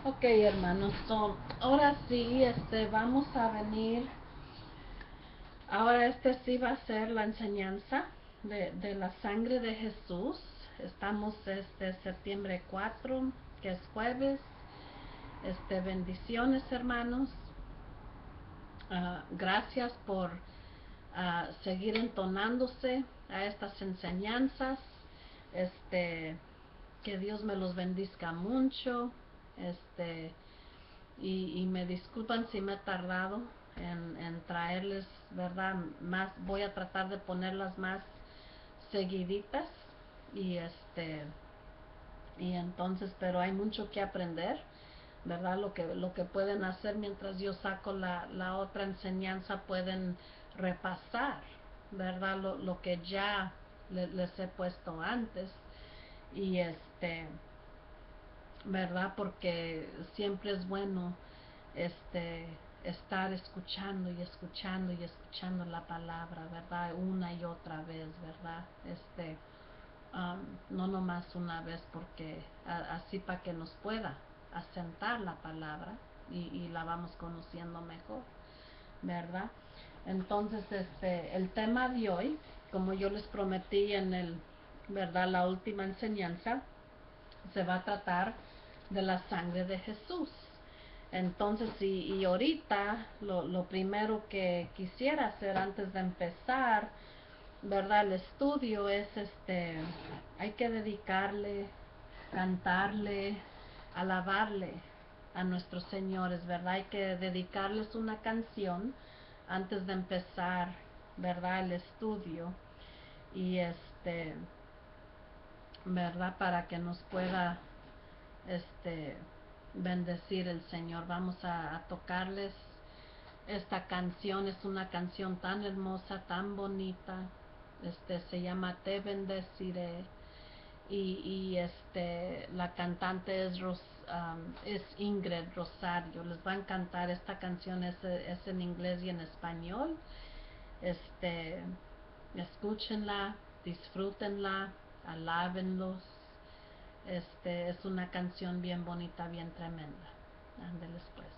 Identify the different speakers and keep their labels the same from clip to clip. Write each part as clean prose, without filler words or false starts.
Speaker 1: Ok, hermanos, ahora sí, vamos a venir. Ahora sí va a ser la enseñanza de la sangre de Jesús. Estamos septiembre 4, que es jueves. Bendiciones, hermanos. Gracias por seguir entonándose a estas enseñanzas. Este, que Dios me los bendiga mucho. Este, y me disculpan si me he tardado en traerles, ¿verdad? Más, voy a tratar de ponerlas más seguiditas y y entonces, pero hay mucho que aprender, ¿verdad? Lo que pueden hacer mientras yo saco la otra enseñanza, pueden repasar, ¿verdad? Lo que ya les he puesto antes y ¿verdad? Porque siempre es bueno estar escuchando y escuchando y escuchando la palabra, ¿verdad? Una y otra vez, ¿verdad? No nomás una vez, porque así para que nos pueda asentar la palabra y la vamos conociendo mejor, ¿verdad? Entonces, el tema de hoy, como yo les prometí ¿verdad? La última enseñanza, se va a tratar de la sangre de Jesús. Entonces, y ahorita lo primero que quisiera hacer antes de empezar, ¿verdad? El estudio es hay que dedicarle, cantarle, alabarle a nuestros señores, ¿verdad? Hay que dedicarles una canción antes de empezar, ¿verdad? El estudio y ¿verdad? Para que nos pueda este bendecir el Señor. Vamos a tocarles esta canción. Es una canción tan hermosa, tan bonita. Se llama Te bendeciré y la cantante es Ingrid Rosario. Les va a encantar esta canción. Es en inglés y en español. este Escúchenla, disfrútenla, alábenlos. Es una canción bien bonita, bien tremenda. Ándeles pues.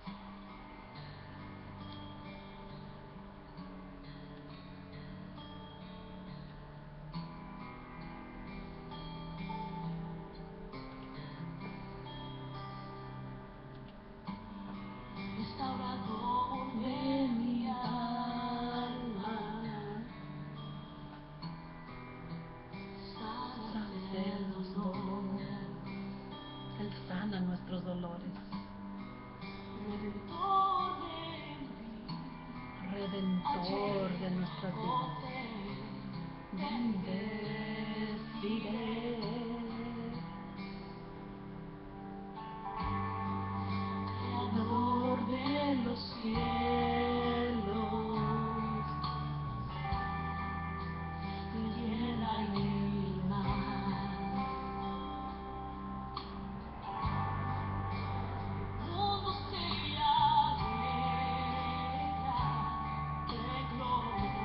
Speaker 1: Restaurador de mi alma, sana de los dolores. Él sana nuestros dolores. Redentor de mi, Redentor de nuestras vidas. Bendeciré. Creador de los cielos, de tierra y mar. Mundo se alegra, te glorificaré,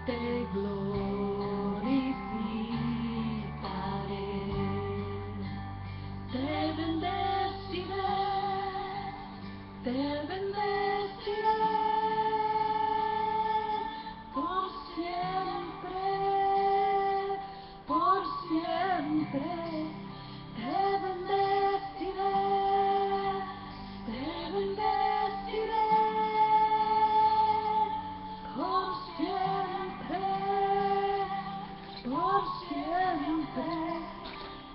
Speaker 1: te glorificaré, te bendeciré, te bendeciré por siempre, por siempre. Te bendeciré, te bendeciré por siempre, por siempre.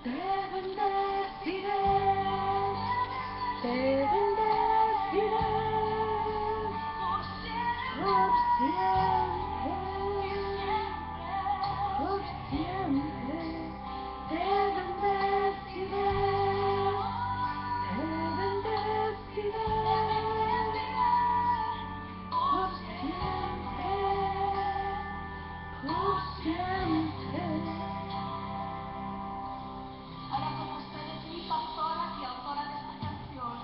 Speaker 1: Te bendeciré, te bendeciré por siempre, por siempre. Te bendeciré, te bendeciré por siempre, por siempre. Ahora con ustedes mi pastora y autora de esta canción.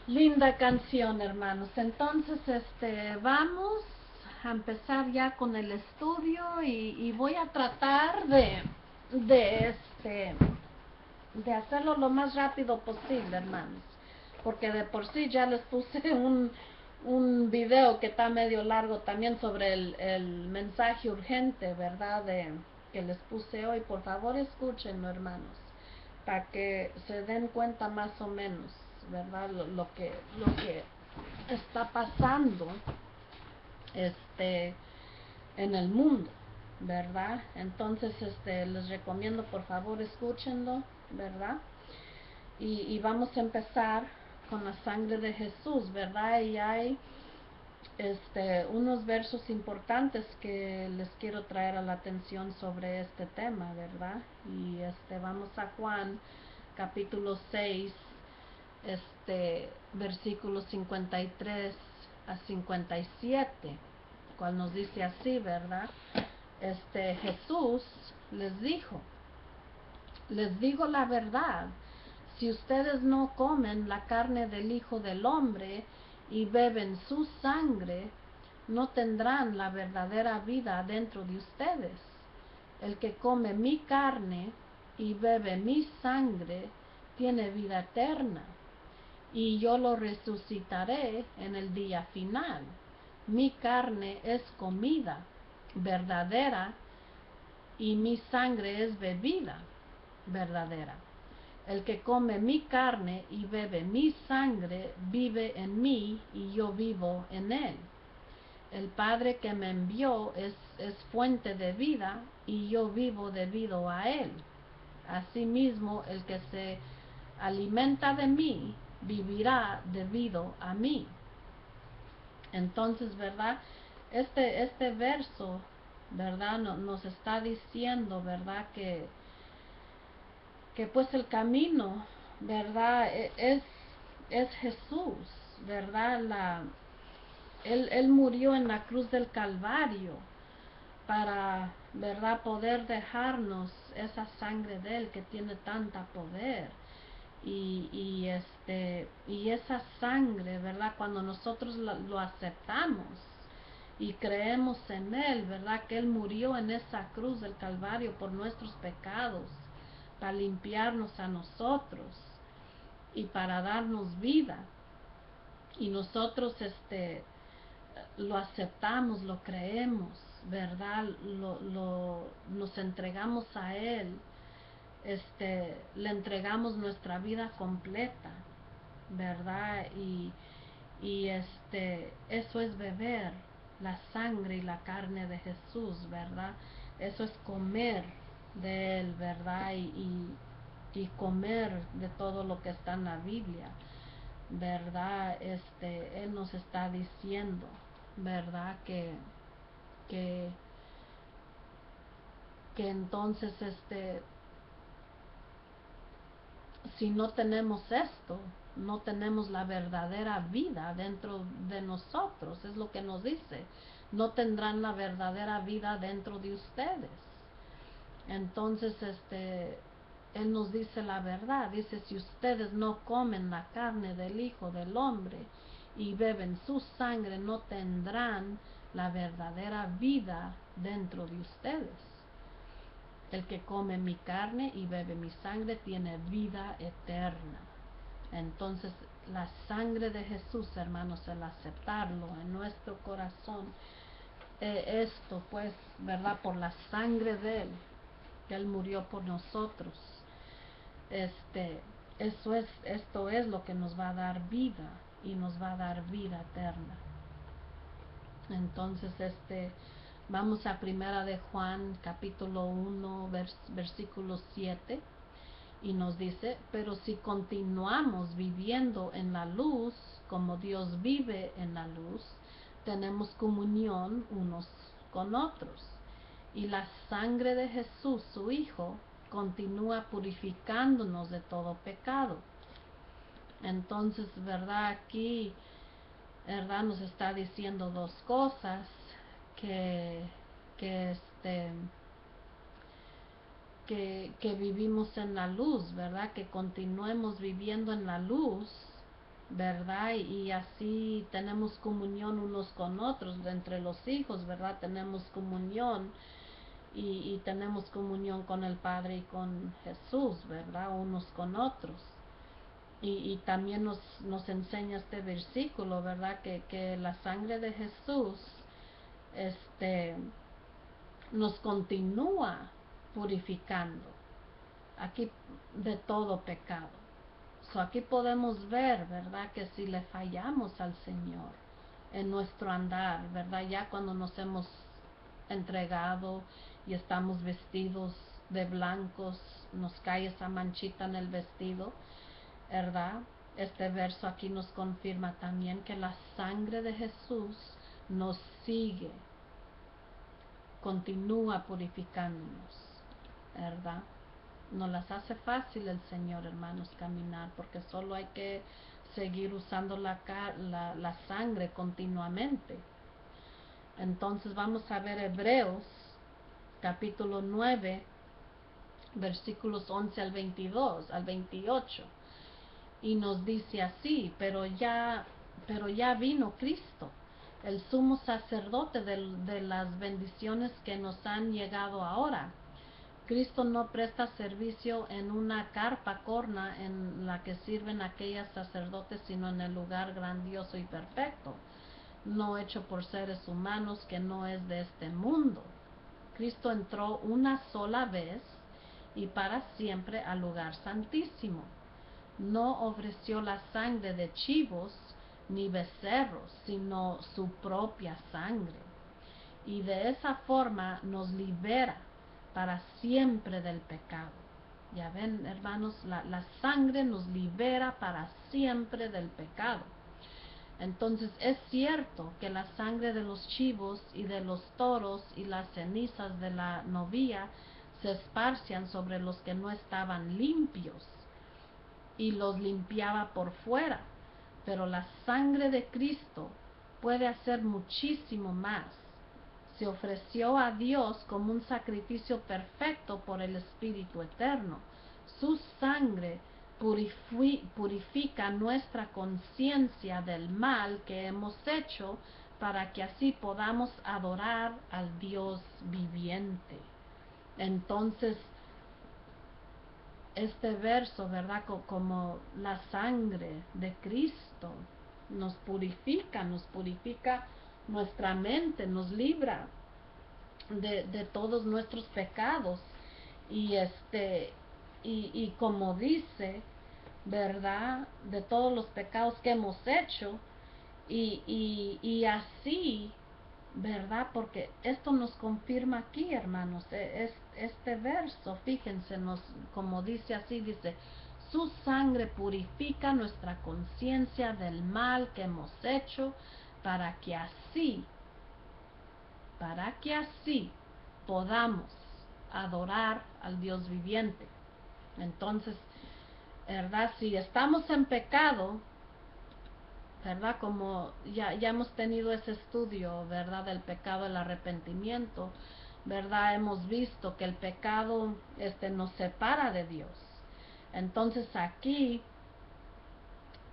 Speaker 1: Linda canción, hermanos. Entonces, vamos a empezar ya con el estudio y voy a tratar de, este, de hacerlo lo más rápido posible, hermanos. Porque de por sí ya les puse un video que está medio largo también sobre el mensaje urgente, ¿verdad? Que les puse hoy. Por favor, escúchenlo, hermanos, para que se den cuenta más o menos, ¿verdad? Lo que está pasando este en el mundo, ¿verdad? Entonces, les recomiendo, por favor, escúchenlo, ¿verdad? Y vamos a empezar con la sangre de Jesús, ¿verdad? Y hay unos versos importantes que les quiero traer a la atención sobre este tema, ¿verdad? Y vamos a Juan capítulo 6, versículos 53 a 57, cual nos dice así, ¿verdad? Jesús les digo la verdad, si ustedes no comen la carne del Hijo del Hombre y beben su sangre, no tendrán la verdadera vida dentro de ustedes. El que come mi carne y bebe mi sangre tiene vida eterna, y yo lo resucitaré en el día final. Mi carne es comida verdadera y mi sangre es bebida verdadera. El que come mi carne y bebe mi sangre vive en mí y yo vivo en él. El Padre que me envió es fuente de vida y yo vivo debido a él. Asimismo, el que se alimenta de mí vivirá debido a mí. Entonces, ¿verdad? Este verso, ¿verdad? Nos está diciendo, ¿verdad? Que pues el camino, ¿verdad? Es Jesús, ¿verdad? Él murió en la cruz del Calvario para, ¿verdad?, poder dejarnos esa sangre de él que tiene tanta poder. Y esa sangre, ¿verdad?, cuando nosotros lo aceptamos y creemos en él, ¿verdad?, que él murió en esa cruz del Calvario por nuestros pecados, para limpiarnos a nosotros y para darnos vida, y nosotros lo aceptamos, lo creemos, ¿verdad? Nos entregamos a él, le entregamos nuestra vida completa, ¿verdad? Y eso es beber la sangre y la carne de Jesús, ¿verdad? Eso es comer de él, ¿verdad? Y comer de todo lo que está en la Biblia, ¿verdad? Él nos está diciendo, ¿verdad? Que, que entonces, si no tenemos esto, no tenemos la verdadera vida dentro de nosotros, es lo que nos dice. No tendrán la verdadera vida dentro de ustedes. Entonces, él nos dice la verdad. Dice, si ustedes no comen la carne del Hijo del Hombre y beben su sangre, no tendrán la verdadera vida dentro de ustedes. El que come mi carne y bebe mi sangre tiene vida eterna. Entonces, la sangre de Jesús, hermanos, el aceptarlo en nuestro corazón, esto pues, ¿verdad? Por la sangre de él, que él murió por nosotros, esto es lo que nos va a dar vida y nos va a dar vida eterna. Entonces, vamos a primera de Juan capítulo 1 versículo 7, y nos dice, pero si continuamos viviendo en la luz como Dios vive en la luz, tenemos comunión unos con otros, y la sangre de Jesús, su Hijo, continúa purificándonos de todo pecado. Entonces, ¿verdad? Aquí, ¿verdad?, nos está diciendo dos cosas, que que vivimos en la luz, ¿verdad? Que continuemos viviendo en la luz, ¿verdad? Y así tenemos comunión unos con otros, entre los hijos, ¿verdad? Tenemos comunión y tenemos comunión con el Padre y con Jesús, ¿verdad? Unos con otros. Y también nos enseña este versículo, ¿verdad? Que la sangre de Jesús este, nos continúa purificando aquí de todo pecado. Aquí podemos ver, ¿verdad? Que si le fallamos al Señor en nuestro andar, ¿verdad? Ya cuando nos hemos entregado y estamos vestidos de blancos, nos cae esa manchita en el vestido, ¿verdad? Este verso aquí nos confirma también que la sangre de Jesús nos sigue, continúa purificándonos, ¿verdad? Nos las hace fácil el Señor, hermanos, caminar, porque solo hay que seguir usando la sangre continuamente. Entonces vamos a ver Hebreos capítulo 9 versículos 11 al 22, al 28, y nos dice así: pero ya vino Cristo, el sumo sacerdote de las bendiciones que nos han llegado ahora. Cristo no presta servicio en una carpa corna en la que sirven aquellos sacerdotes, sino en el lugar grandioso y perfecto, no hecho por seres humanos, que no es de este mundo. Cristo entró una sola vez y para siempre al lugar santísimo. No ofreció la sangre de chivos ni becerros, sino su propia sangre. Y de esa forma nos libera para siempre del pecado. Ya ven, hermanos, la sangre nos libera para siempre del pecado. Entonces es cierto que la sangre de los chivos y de los toros y las cenizas de la novia se esparcían sobre los que no estaban limpios y los limpiaba por fuera, pero la sangre de Cristo puede hacer muchísimo más. Se ofreció a Dios como un sacrificio perfecto por el Espíritu Eterno. Su sangre purifica nuestra conciencia del mal que hemos hecho, para que así podamos adorar al Dios viviente. Entonces, este verso, ¿verdad? Como la sangre de Cristo nos purifica nuestra mente, nos libra de todos nuestros pecados. Y y como dice, ¿verdad? De todos los pecados que hemos hecho. Y así, ¿verdad? Porque esto nos confirma aquí, hermanos, este verso, fíjense, como dice así, dice: su sangre purifica nuestra conciencia del mal que hemos hecho, para que así podamos adorar al Dios viviente. Entonces, ¿verdad? Si estamos en pecado, ¿verdad? Como ya hemos tenido ese estudio, ¿verdad? Del pecado, el arrepentimiento, ¿verdad? Hemos visto que el pecado nos separa de Dios. Entonces aquí,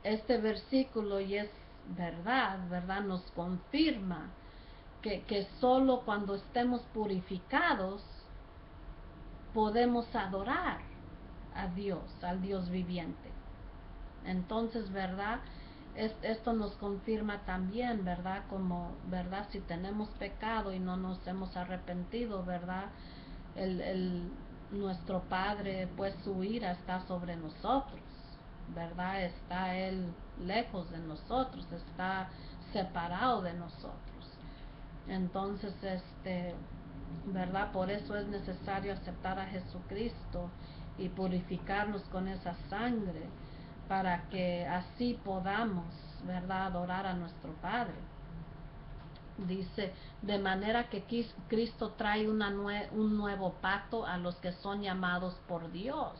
Speaker 1: este versículo, y es ¿verdad? Nos confirma que solo cuando estemos purificados podemos adorar a Dios, al Dios viviente. Entonces, ¿verdad? Esto nos confirma también, ¿verdad? Como, ¿verdad? Si tenemos pecado y no nos hemos arrepentido, ¿verdad? Nuestro Padre, pues su ira está sobre nosotros, ¿verdad? Está Él lejos de nosotros, está separado de nosotros. Entonces, ¿verdad? Por eso es necesario aceptar a Jesucristo y purificarnos con esa sangre, para que así podamos, ¿verdad?, adorar a nuestro Padre. Dice: de manera que Cristo trae un nuevo pacto a los que son llamados por Dios.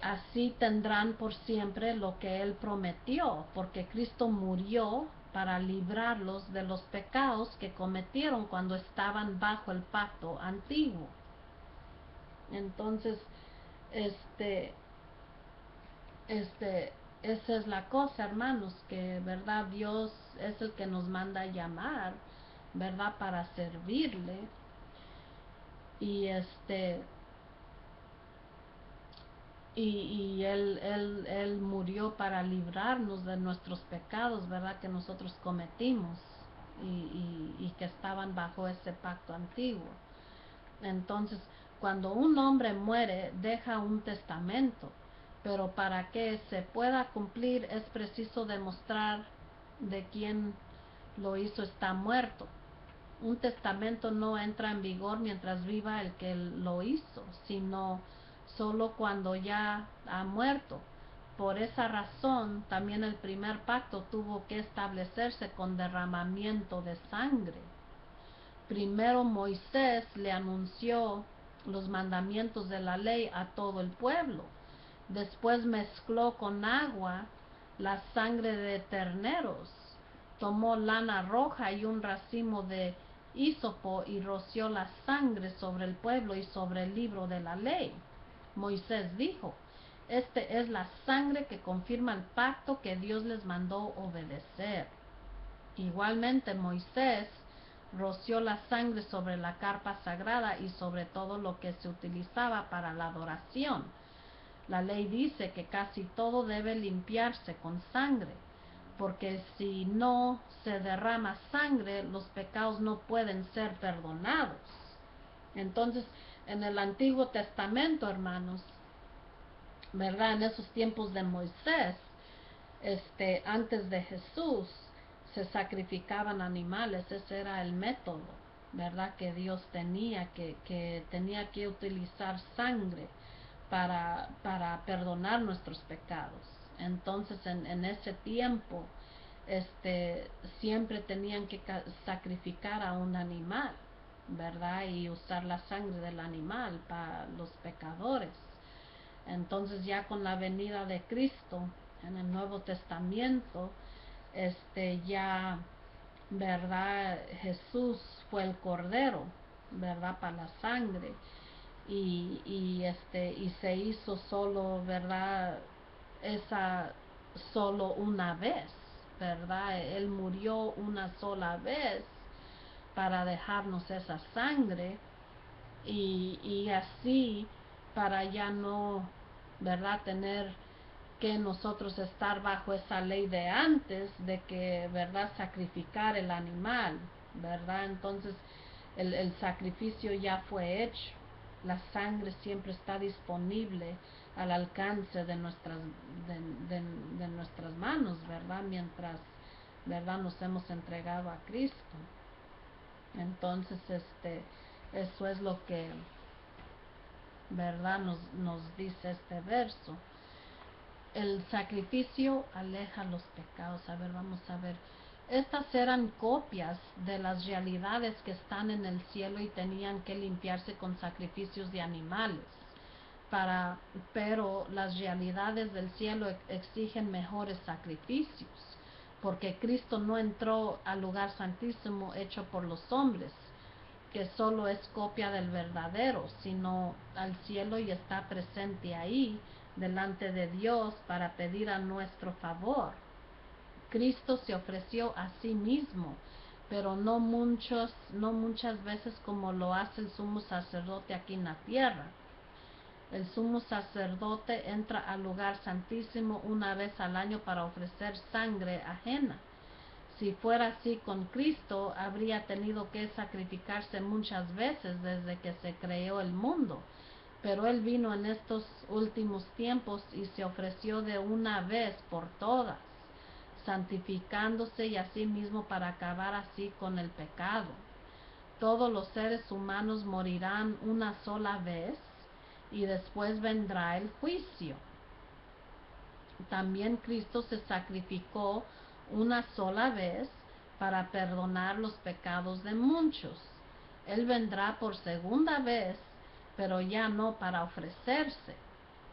Speaker 1: Así tendrán por siempre lo que Él prometió, porque Cristo murió para librarlos de los pecados que cometieron cuando estaban bajo el pacto antiguo. Entonces, este, esa es la cosa, hermanos, que verdad Dios es el que nos manda a llamar, verdad, para servirle. Y y él murió para librarnos de nuestros pecados, verdad, que nosotros cometimos y que estaban bajo ese pacto antiguo. Entonces, cuando un hombre muere, deja un testamento, pero para que se pueda cumplir es preciso demostrar de quién lo hizo está muerto. Un testamento no entra en vigor mientras viva el que lo hizo, sino solo cuando ya ha muerto. Por esa razón, también el primer pacto tuvo que establecerse con derramamiento de sangre. Primero Moisés le anunció los mandamientos de la ley a todo el pueblo. Después mezcló con agua la sangre de terneros. Tomó lana roja y un racimo de hísopo y roció la sangre sobre el pueblo y sobre el libro de la ley. Moisés dijo: este es la sangre que confirma el pacto que Dios les mandó obedecer. Igualmente Moisés roció la sangre sobre la carpa sagrada y sobre todo lo que se utilizaba para la adoración. La ley dice que casi todo debe limpiarse con sangre, porque si no se derrama sangre, los pecados no pueden ser perdonados. Entonces, en el Antiguo Testamento, hermanos, ¿verdad? En esos tiempos de Moisés, antes de Jesús, se sacrificaban animales. Ese era el método, ¿verdad? Que Dios que tenía que utilizar sangre para perdonar nuestros pecados. Entonces, en ese tiempo, siempre tenían que sacrificar a un animal, ¿verdad? Y usar la sangre del animal para los pecadores. Entonces, ya con la venida de Cristo en el Nuevo Testamento, ya, ¿verdad? Jesús fue el cordero, ¿verdad? Para la sangre. Y se hizo solo, ¿verdad? Esa solo una vez, ¿verdad? Él murió una sola vez para dejarnos esa sangre y así para ya no, ¿verdad? Tener que nosotros estar bajo esa ley de antes de que, ¿verdad? Sacrificar el animal, ¿verdad? Entonces el sacrificio ya fue hecho. La sangre siempre está disponible al alcance de de nuestras manos, ¿verdad? Mientras, ¿verdad? Nos hemos entregado a Cristo. Entonces, eso es lo que, ¿verdad? Nos dice este verso. El sacrificio aleja los pecados. A ver, vamos a ver. Estas eran copias de las realidades que están en el cielo y tenían que limpiarse con sacrificios de animales. Pero las realidades del cielo exigen mejores sacrificios, porque Cristo no entró al lugar santísimo hecho por los hombres, que solo es copia del verdadero, sino al cielo y está presente ahí delante de Dios para pedir a nuestro favor. Cristo se ofreció a sí mismo, pero no muchas veces como lo hace el sumo sacerdote aquí en la tierra. El sumo sacerdote entra al lugar santísimo una vez al año para ofrecer sangre ajena. Si fuera así con Cristo, habría tenido que sacrificarse muchas veces desde que se creó el mundo. Pero Él vino en estos últimos tiempos y se ofreció de una vez por todas, santificándose y a sí mismo para acabar así con el pecado. Todos los seres humanos morirán una sola vez y después vendrá el juicio. También Cristo se sacrificó una sola vez para perdonar los pecados de muchos. Él vendrá por segunda vez, pero ya no para ofrecerse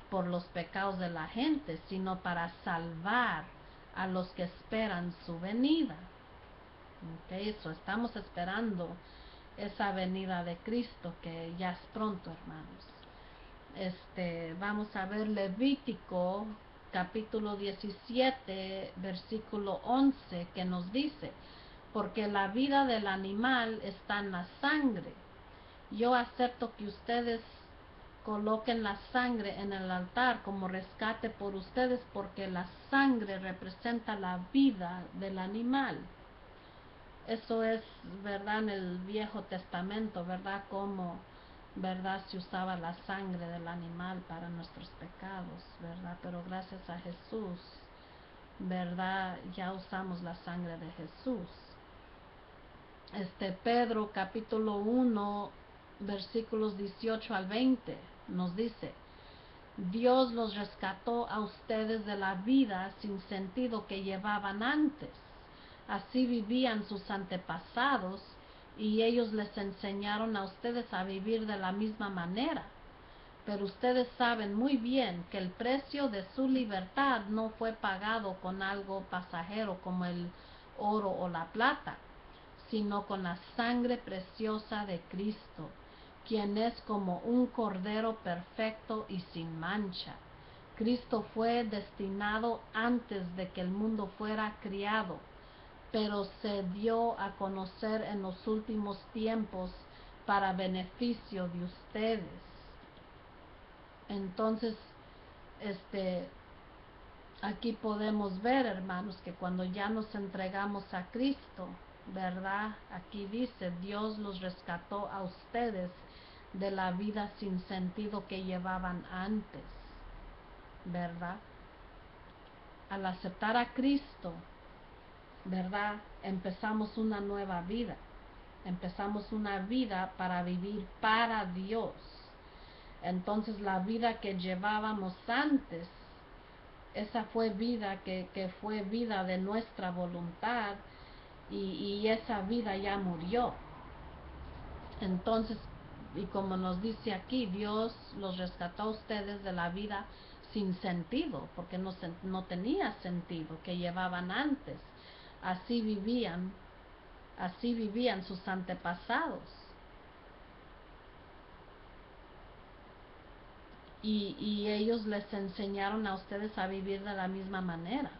Speaker 1: por los pecados de la gente, sino para salvar a los que esperan su venida. Eso estamos esperando esa venida de Cristo, que ya es pronto, hermanos. Vamos a ver Levítico capítulo 17, versículo 11, que nos dice, porque la vida del animal está en la sangre. Yo acepto que ustedes coloquen la sangre en el altar como rescate por ustedes, porque la sangre representa la vida del animal. Eso es, ¿verdad? En el Viejo Testamento, ¿verdad? Como, ¿verdad? Se usaba la sangre del animal para nuestros pecados, ¿verdad? Pero gracias a Jesús, ¿verdad? Ya usamos la sangre de Jesús. Pedro capítulo 1, versículos 18 al 20, nos dice, Dios los rescató a ustedes de la vida sin sentido que llevaban antes. Así vivían sus antepasados y ellos les enseñaron a ustedes a vivir de la misma manera. Pero ustedes saben muy bien que el precio de su libertad no fue pagado con algo pasajero como el oro o la plata, sino con la sangre preciosa de Cristo, quien es como un cordero perfecto y sin mancha. Cristo fue destinado antes de que el mundo fuera criado, pero se dio a conocer en los últimos tiempos para beneficio de ustedes. Entonces, aquí podemos ver, hermanos, que cuando ya nos entregamos a Cristo, ¿verdad? Aquí dice, Dios los rescató a ustedes de la vida sin sentido que llevaban antes, ¿verdad? Al aceptar a Cristo, ¿verdad? Empezamos una nueva vida. Empezamos una vida para vivir para Dios. Entonces la vida que llevábamos antes, esa fue vida que fue vida de nuestra voluntad, y esa vida ya murió. Entonces, y como nos dice aquí, Dios los rescató a ustedes de la vida sin sentido, porque no tenía sentido que llevaban antes. Así vivían sus antepasados. Y ellos les enseñaron a ustedes a vivir de la misma manera.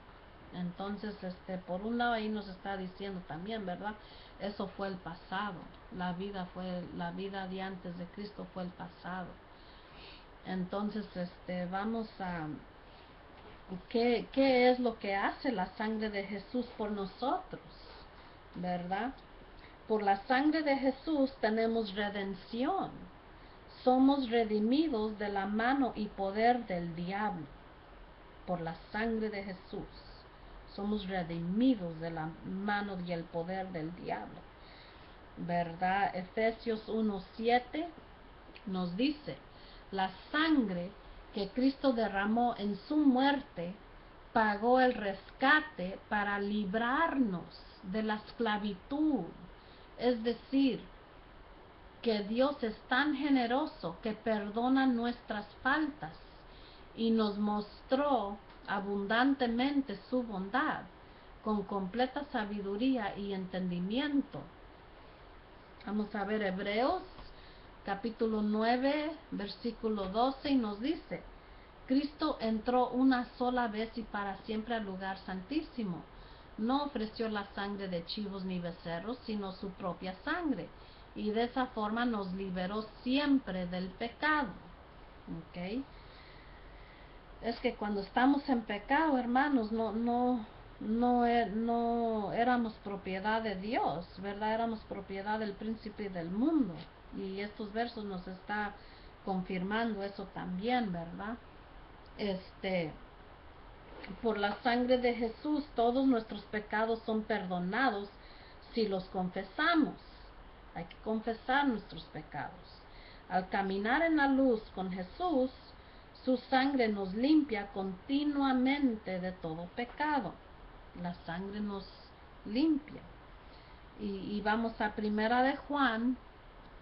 Speaker 1: Entonces, por un lado ahí nos está diciendo también, ¿verdad? Eso fue el pasado. La vida de antes de Cristo fue el pasado. Entonces, vamos a ¿qué es lo que hace la sangre de Jesús por nosotros? ¿Verdad? Por la sangre de Jesús tenemos redención. Somos redimidos de la mano y poder del diablo. Por la sangre de Jesús somos redimidos de la mano y el poder del diablo, ¿verdad? Efesios 1:7 nos dice, la sangre que Cristo derramó en su muerte pagó el rescate para librarnos de la esclavitud. Es decir, que Dios es tan generoso que perdona nuestras faltas y nos mostró abundantemente su bondad con completa sabiduría y entendimiento. Vamos a ver Hebreos capítulo 9 versículo 12 y nos dice, Cristo entró una sola vez y para siempre al lugar santísimo. No ofreció la sangre de chivos ni becerros, sino su propia sangre, y de esa forma nos liberó siempre del pecado. ¿Ok? Es que cuando estamos en pecado, hermanos, no éramos propiedad de Dios, ¿verdad? Éramos propiedad del príncipe del mundo. Y estos versos nos está confirmando eso también, ¿verdad? Por la sangre de Jesús todos nuestros pecados son perdonados si los confesamos. Hay que confesar nuestros pecados. Al caminar en la luz con Jesús, su sangre nos limpia continuamente de todo pecado. La sangre nos limpia. Y vamos a Primera de Juan,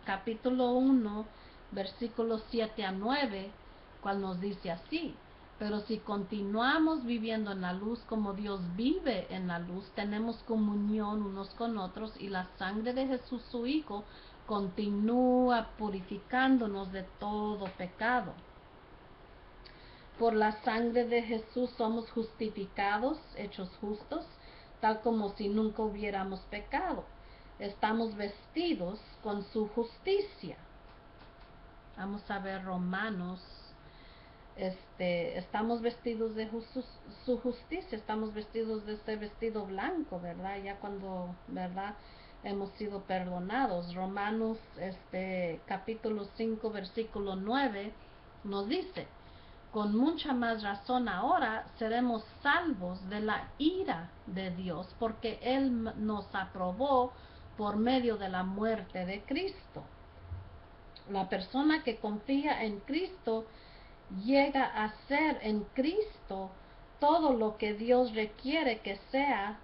Speaker 1: capítulo 1, versículos 7 a 9, cual nos dice así, pero si continuamos viviendo en la luz como Dios vive en la luz, tenemos comunión unos con otros y la sangre de Jesús su Hijo continúa purificándonos de todo pecado. Por la sangre de Jesús somos justificados, hechos justos, tal como si nunca hubiéramos pecado. Estamos vestidos con su justicia. Vamos a ver Romanos. Estamos vestidos de su justicia, estamos vestidos de este vestido blanco, ¿verdad? Ya cuando, ¿verdad? Hemos sido perdonados. Romanos, capítulo 5, versículo 9, nos dice: con mucha más razón ahora seremos salvos de la ira de Dios, porque Él nos aprobó por medio de la muerte de Cristo. La persona que confía en Cristo llega a ser en Cristo todo lo que Dios requiere que esa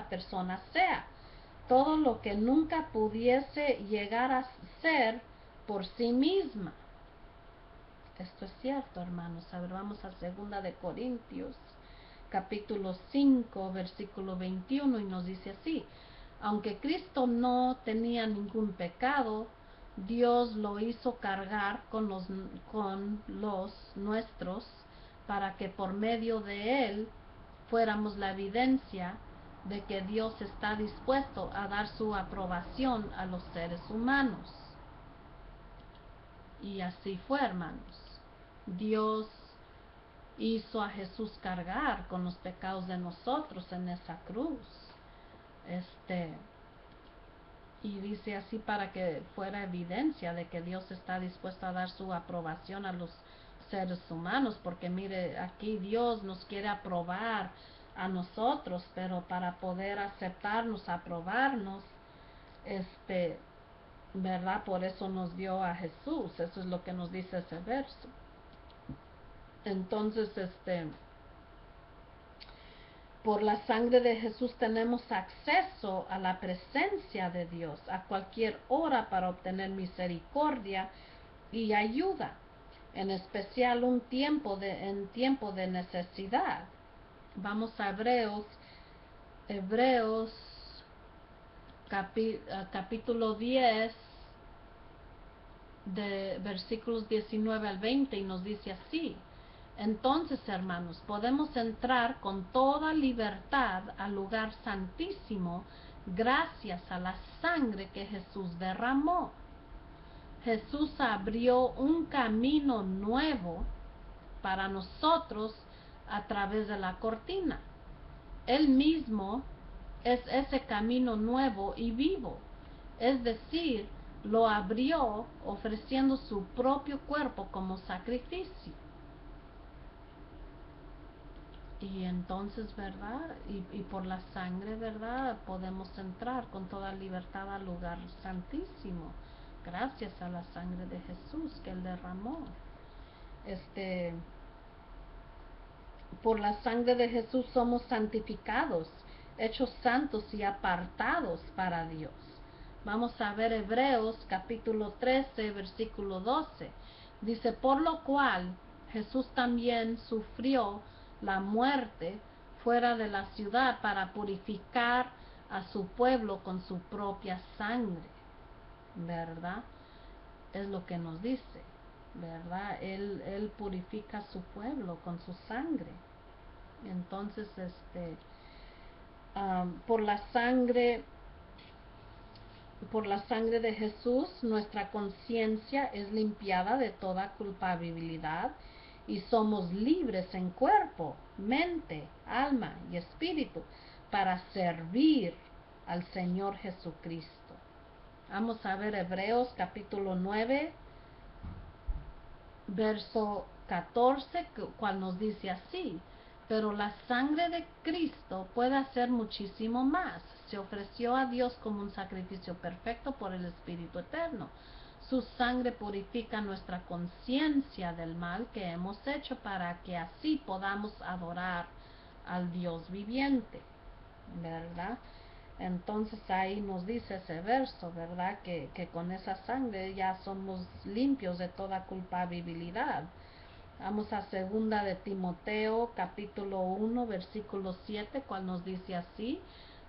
Speaker 1: persona sea. Todo lo que nunca pudiese llegar a ser por sí misma. Esto es cierto, hermanos. A ver, vamos a 2 de Corintios, capítulo 5, versículo 21, y nos dice así: aunque Cristo no tenía ningún pecado, Dios lo hizo cargar con los nuestros, para que por medio de él fuéramos la evidencia de que Dios está dispuesto a dar su aprobación a los seres humanos. Y así fue, hermanos. Dios hizo a Jesús cargar con los pecados de nosotros en esa cruz. Y dice así para que fuera evidencia de que Dios está dispuesto a dar su aprobación a los seres humanos, porque mire, aquí Dios nos quiere aprobar a nosotros, pero para poder aceptarnos, aprobarnos, ¿verdad? Por eso nos dio a Jesús. Eso es lo que nos dice ese verso. Entonces, por la sangre de Jesús tenemos acceso a la presencia de Dios a cualquier hora para obtener misericordia y ayuda, en especial en tiempo de necesidad. Vamos a Hebreos capítulo 10, de versículos 19 al 20, y nos dice así: entonces, hermanos, podemos entrar con toda libertad al lugar santísimo gracias a la sangre que Jesús derramó. Jesús abrió un camino nuevo para nosotros a través de la cortina. Él mismo es ese camino nuevo y vivo, es decir, lo abrió ofreciendo su propio cuerpo como sacrificio. Y entonces, ¿verdad? Y por la sangre, ¿verdad? Podemos entrar con toda libertad al lugar santísimo, gracias a la sangre de Jesús que Él derramó. Por la sangre de Jesús somos santificados, hechos santos y apartados para Dios. Vamos a ver Hebreos capítulo 13, versículo 12. Dice: por lo cual Jesús también sufrió la muerte fuera de la ciudad para purificar a su pueblo con su propia sangre. ¿Verdad? Es lo que nos dice, ¿verdad? Él purifica a su pueblo con su sangre. Entonces, por la sangre de Jesús, nuestra conciencia es limpiada de toda culpabilidad y somos libres en cuerpo, mente, alma y espíritu para servir al Señor Jesucristo. Vamos a ver Hebreos capítulo 9, verso 14, cual nos dice así: pero la sangre de Cristo puede hacer muchísimo más. Se ofreció a Dios como un sacrificio perfecto por el Espíritu Eterno. Su sangre purifica nuestra conciencia del mal que hemos hecho para que así podamos adorar al Dios viviente, ¿verdad? Entonces ahí nos dice ese verso, ¿verdad? Que con esa sangre ya somos limpios de toda culpabilidad. Vamos a 2 de Timoteo capítulo 1, versículo 7, cual nos dice así: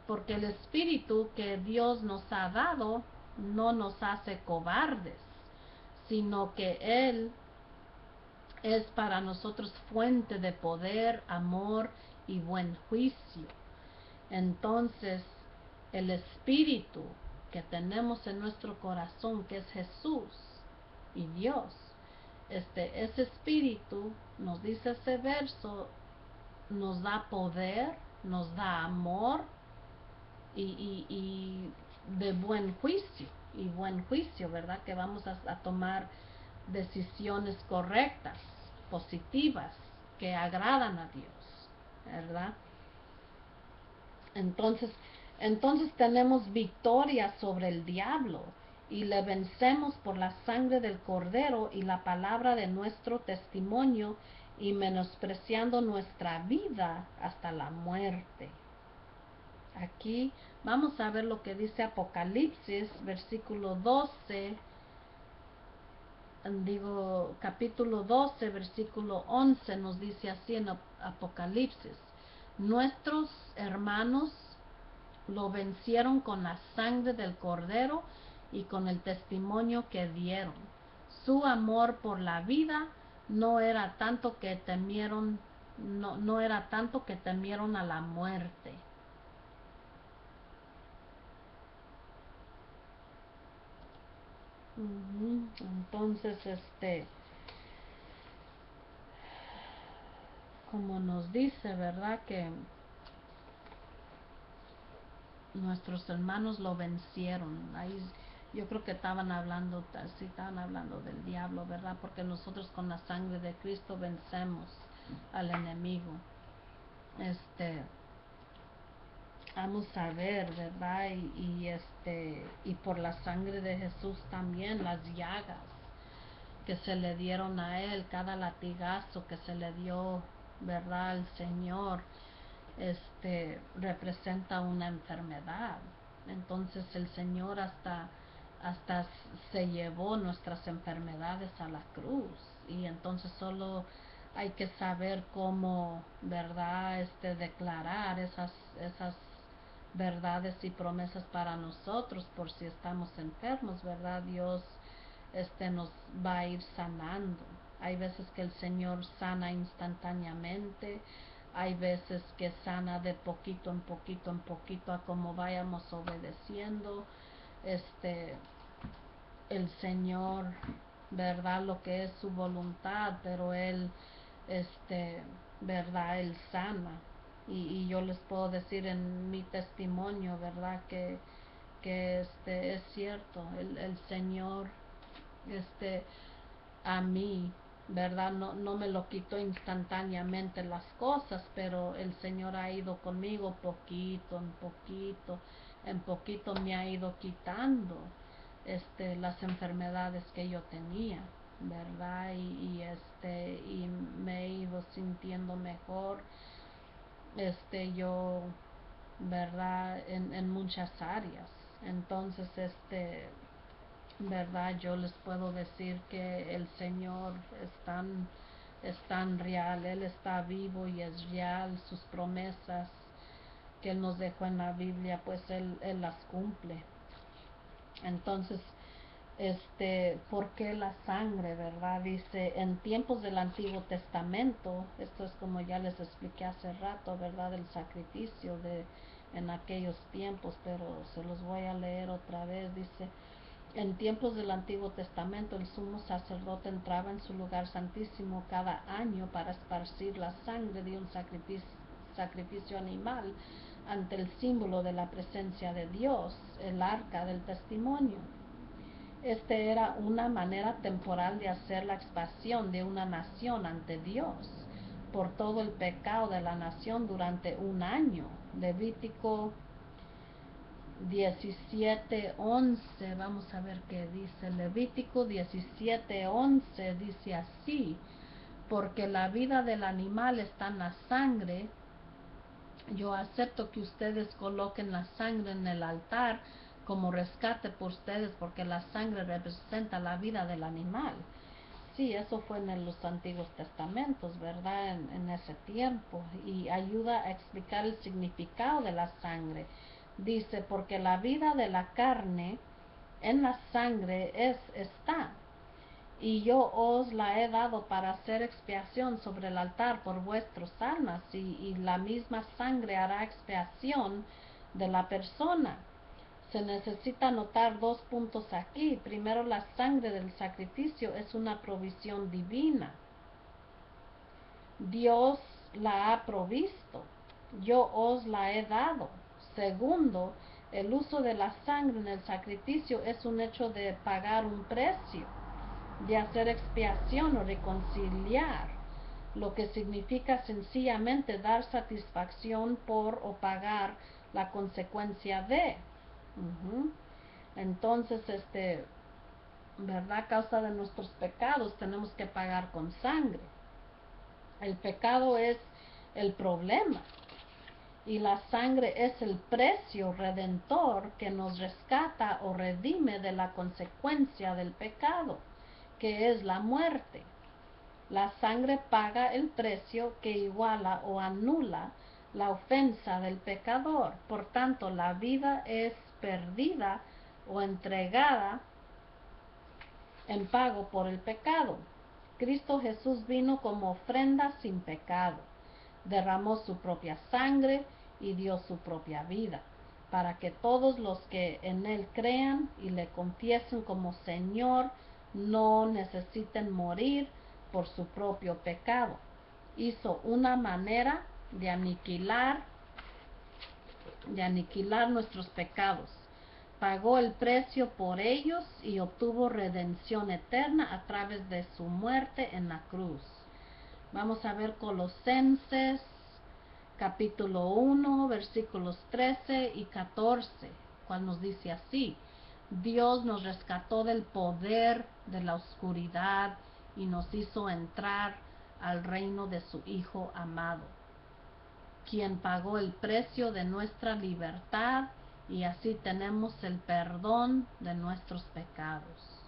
Speaker 1: porque el Espíritu que Dios nos ha dado no nos hace cobardes, sino que Él es para nosotros fuente de poder, amor y buen juicio. Entonces, el espíritu que tenemos en nuestro corazón, que es Jesús y Dios, ese espíritu, nos dice ese verso, nos da poder, nos da amor y de buen juicio, ¿verdad? Que vamos a tomar decisiones correctas, positivas, que agradan a Dios, ¿verdad? Entonces tenemos victoria sobre el diablo y le vencemos por la sangre del Cordero y la palabra de nuestro testimonio, y menospreciando nuestra vida hasta la muerte. Aquí vamos a ver lo que dice Apocalipsis, capítulo 12, versículo 11, nos dice así en Apocalipsis: nuestros hermanos lo vencieron con la sangre del Cordero y con el testimonio que dieron. Su amor por la vida no era tanto que temieron a la muerte. Entonces, como nos dice, ¿verdad? Que nuestros hermanos lo vencieron. Ahí yo creo que estaban hablando del diablo, ¿verdad? Porque nosotros con la sangre de Cristo vencemos al enemigo. Vamos a ver, ¿verdad? Y por la sangre de Jesús también, las llagas que se le dieron a él, cada latigazo que se le dio, ¿verdad? Al Señor, representa una enfermedad. Entonces el Señor hasta se llevó nuestras enfermedades a la cruz, y entonces solo hay que saber cómo, ¿verdad? Declarar esas verdades y promesas para nosotros, por si estamos enfermos, ¿verdad? Dios nos va a ir sanando. Hay veces que el Señor sana instantáneamente, hay veces que sana de poquito en poquito en poquito, a como vayamos obedeciendo el Señor, ¿verdad? Lo que es su voluntad, pero Él, ¿verdad? Él sana. Y yo les puedo decir en mi testimonio, ¿verdad? Que es cierto, el Señor, a mí, ¿verdad? No me lo quitó instantáneamente las cosas, pero el Señor ha ido conmigo poquito en poquito, en poquito me ha ido quitando las enfermedades que yo tenía, ¿verdad? Y me he ido sintiendo mejor, yo, ¿verdad? En muchas áreas. Entonces, verdad, yo les puedo decir que el Señor es tan real, Él está vivo y es real. Sus promesas que Él nos dejó en la Biblia, pues Él las cumple. Entonces, ¿por qué la sangre, verdad? Dice, en tiempos del Antiguo Testamento, esto es como ya les expliqué hace rato, ¿verdad? El sacrificio en aquellos tiempos, pero se los voy a leer otra vez. Dice: en tiempos del Antiguo Testamento, el sumo sacerdote entraba en su lugar santísimo cada año para esparcir la sangre de un sacrificio animal ante el símbolo de la presencia de Dios, el arca del testimonio. Era una manera temporal de hacer la expiación de una nación ante Dios por todo el pecado de la nación durante un año. Levítico 17:11, vamos a ver qué dice. Levítico 17:11 dice así: porque la vida del animal está en la sangre, yo acepto que ustedes coloquen la sangre en el altar como rescate por ustedes, porque la sangre representa la vida del animal. Sí, eso fue en los antiguos testamentos, ¿verdad? En ese tiempo, y ayuda a explicar el significado de la sangre. Dice: porque la vida de la carne en la sangre está, y yo os la he dado para hacer expiación sobre el altar por vuestras almas, y la misma sangre hará expiación de la persona. Se necesita notar dos puntos aquí. Primero, la sangre del sacrificio es una provisión divina. Dios la ha provisto. Yo os la he dado. Segundo, el uso de la sangre en el sacrificio es un hecho de pagar un precio, de hacer expiación o reconciliar, lo que significa sencillamente dar satisfacción por o pagar la consecuencia de. Entonces, ¿verdad? A causa de nuestros pecados tenemos que pagar con sangre. El pecado es el problema y la sangre es el precio redentor que nos rescata o redime de la consecuencia del pecado, que es la muerte. La sangre paga el precio que iguala o anula la ofensa del pecador. Por tanto, la vida es perdida o entregada en pago por el pecado. Cristo Jesús vino como ofrenda sin pecado, derramó su propia sangre y dio su propia vida, para que todos los que en Él crean y le confiesen como Señor no necesiten morir por su propio pecado. Hizo una manera de aniquilar nuestros pecados. Pagó el precio por ellos y obtuvo redención eterna a través de su muerte en la cruz. Vamos a ver Colosenses capítulo 1, versículos 13 y 14, cual nos dice así: Dios nos rescató del poder de la oscuridad y nos hizo entrar al reino de su Hijo amado, quien pagó el precio de nuestra libertad, y así tenemos el perdón de nuestros pecados.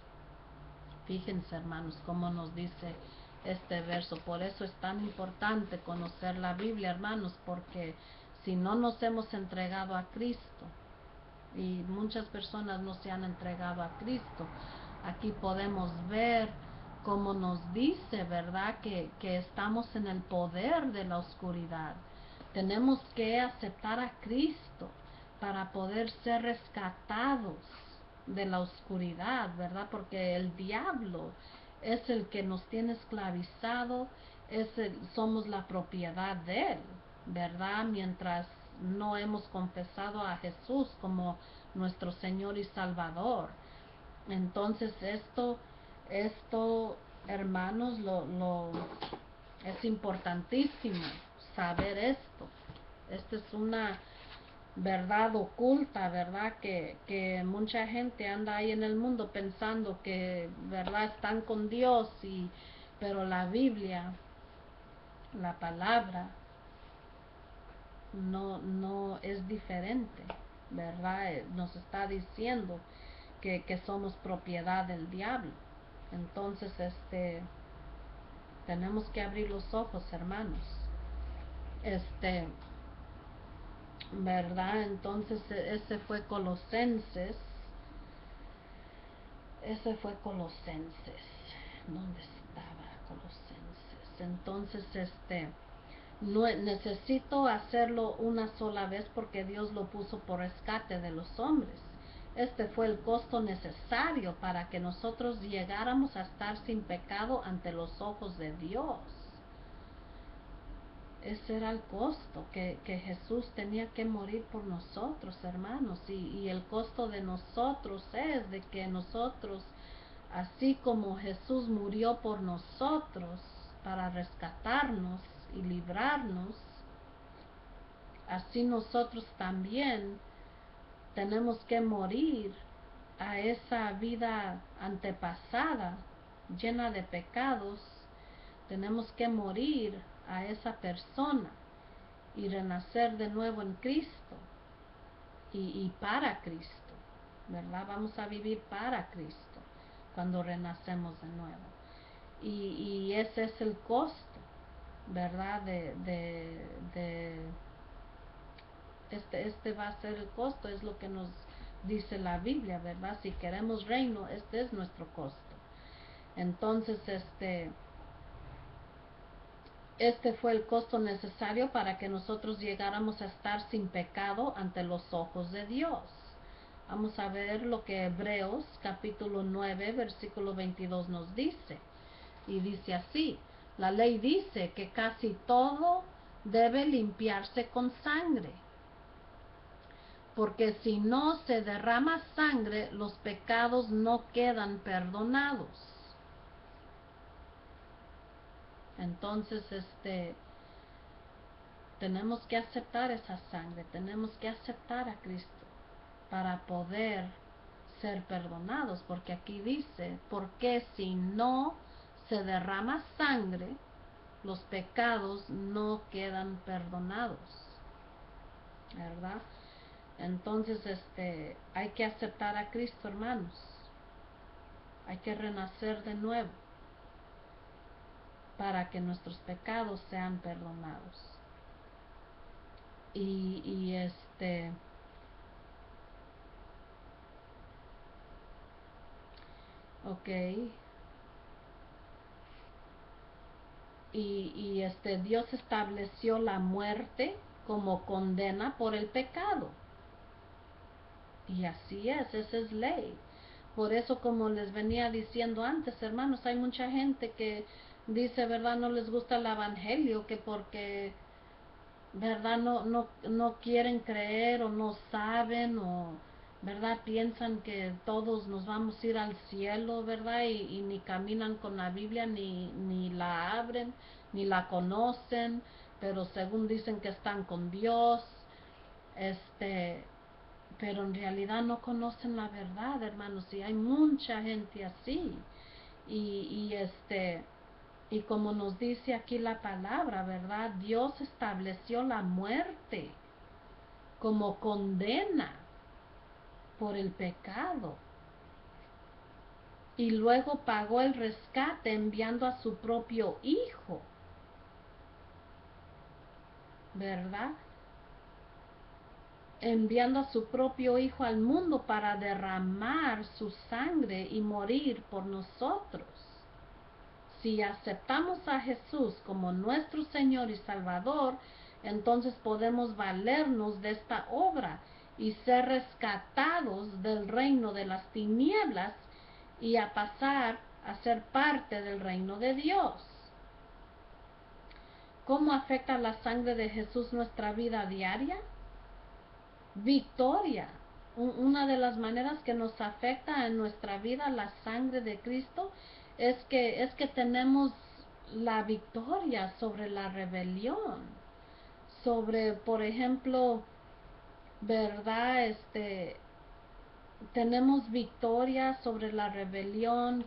Speaker 1: Fíjense, hermanos, cómo nos dice este verso. Por eso es tan importante conocer la Biblia, hermanos, porque si no nos hemos entregado a Cristo, y muchas personas no se han entregado a Cristo, aquí podemos ver cómo nos dice, ¿verdad?, que estamos en el poder de la oscuridad. Tenemos que aceptar a Cristo para poder ser rescatados de la oscuridad, ¿verdad? Porque el diablo es el que nos tiene esclavizado, somos la propiedad de él, ¿verdad? Mientras no hemos confesado a Jesús como nuestro Señor y Salvador. Entonces esto, hermanos, es importantísimo saber esto. Esta es una verdad oculta, ¿verdad? Que mucha gente anda ahí en el mundo pensando que, ¿verdad?, están con Dios, pero la Biblia, la palabra, no es diferente, ¿verdad? Nos está diciendo que somos propiedad del diablo. Entonces, tenemos que abrir los ojos, hermanos. ¿Verdad? Entonces, ese fue Colosenses. ¿Dónde estaba Colosenses? Entonces, no necesito hacerlo una sola vez porque Dios lo puso por rescate de los hombres. Este fue el costo necesario para que nosotros llegáramos a estar sin pecado ante los ojos de Dios. Ese era el costo, que Jesús tenía que morir por nosotros, hermanos, y el costo de nosotros es de que nosotros, así como Jesús murió por nosotros para rescatarnos y librarnos, así nosotros también tenemos que morir a esa vida antepasada llena de pecados. Tenemos que morir a esa persona y renacer de nuevo en Cristo y para Cristo, ¿verdad? Vamos a vivir para Cristo cuando renacemos de nuevo. Y ese es el costo, ¿verdad? Este va a ser el costo, es lo que nos dice la Biblia, ¿verdad? Si queremos reino, este es nuestro costo. Entonces, este fue el costo necesario para que nosotros llegáramos a estar sin pecado ante los ojos de Dios. Vamos a ver lo que Hebreos capítulo 9 versículo 22 nos dice. Y dice así: la ley dice que casi todo debe limpiarse con sangre, porque si no se derrama sangre, los pecados no quedan perdonados. Entonces, tenemos que aceptar esa sangre, tenemos que aceptar a Cristo para poder ser perdonados, porque aquí dice, porque si no se derrama sangre, los pecados no quedan perdonados, ¿verdad? Entonces, hay que aceptar a Cristo, hermanos. Hay que renacer de nuevo para que nuestros pecados sean perdonados. Ok. Dios estableció la muerte como condena por el pecado. Y así es, esa es ley. Por eso, como les venía diciendo antes, hermanos, hay mucha gente que dice, ¿verdad? No les gusta el evangelio, que porque, ¿verdad? No quieren creer o no saben o, ¿verdad? Piensan que todos nos vamos a ir al cielo, ¿verdad? Y ni caminan con la Biblia, ni la abren, ni la conocen, pero según dicen que están con Dios, pero en realidad no conocen la verdad, hermanos, y hay mucha gente así. Y, y como nos dice aquí la palabra, ¿verdad? Dios estableció la muerte como condena por el pecado. Y luego pagó el rescate enviando a su propio hijo, ¿verdad? Enviando a su propio hijo al mundo para derramar su sangre y morir por nosotros. Si aceptamos a Jesús como nuestro Señor y Salvador, entonces podemos valernos de esta obra y ser rescatados del reino de las tinieblas y a pasar a ser parte del reino de Dios. ¿Cómo afecta la sangre de Jesús nuestra vida diaria? Victoria. Una de las maneras que nos afecta en nuestra vida la sangre de Cristo es que tenemos la victoria sobre la rebelión, sobre, por ejemplo, verdad, tenemos victoria sobre la rebelión,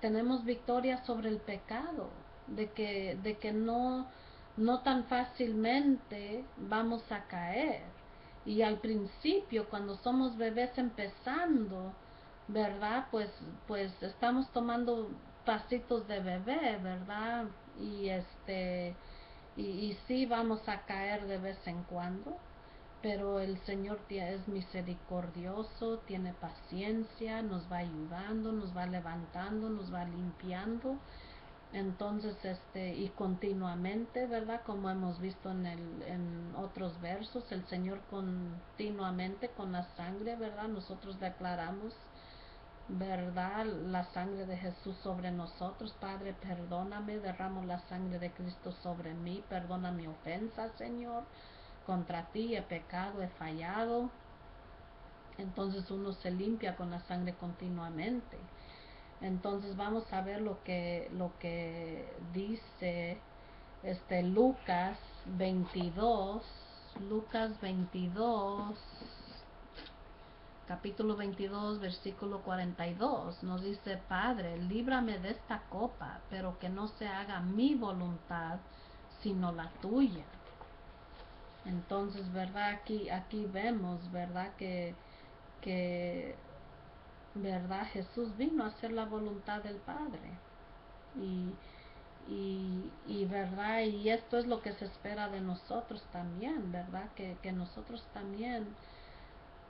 Speaker 1: tenemos victoria sobre el pecado, de que no tan fácilmente vamos a caer. Y al principio, cuando somos bebés empezando, ¿verdad? Pues estamos tomando pasitos de bebé, ¿verdad? Y sí vamos a caer de vez en cuando, pero el Señor es misericordioso, tiene paciencia, nos va ayudando, nos va levantando, nos va limpiando. Entonces, y continuamente, ¿verdad? Como hemos visto en otros versos, el Señor continuamente con la sangre, ¿verdad? Nosotros declaramos, ¿verdad? La sangre de Jesús sobre nosotros. Padre, perdóname, derramo la sangre de Cristo sobre mí, perdona mi ofensa, Señor. Contra ti he pecado, he fallado. Entonces uno se limpia con la sangre continuamente. Entonces vamos a ver lo que dice Lucas 22, Lucas 22, capítulo 22, versículo 42. Nos dice: Padre, líbrame de esta copa, pero que no se haga mi voluntad, sino la tuya. Entonces, ¿verdad? Aquí vemos, ¿verdad? Que ¿verdad? Jesús vino a hacer la voluntad del Padre. ¿Verdad? Y esto es lo que se espera de nosotros también, ¿verdad? Que nosotros también,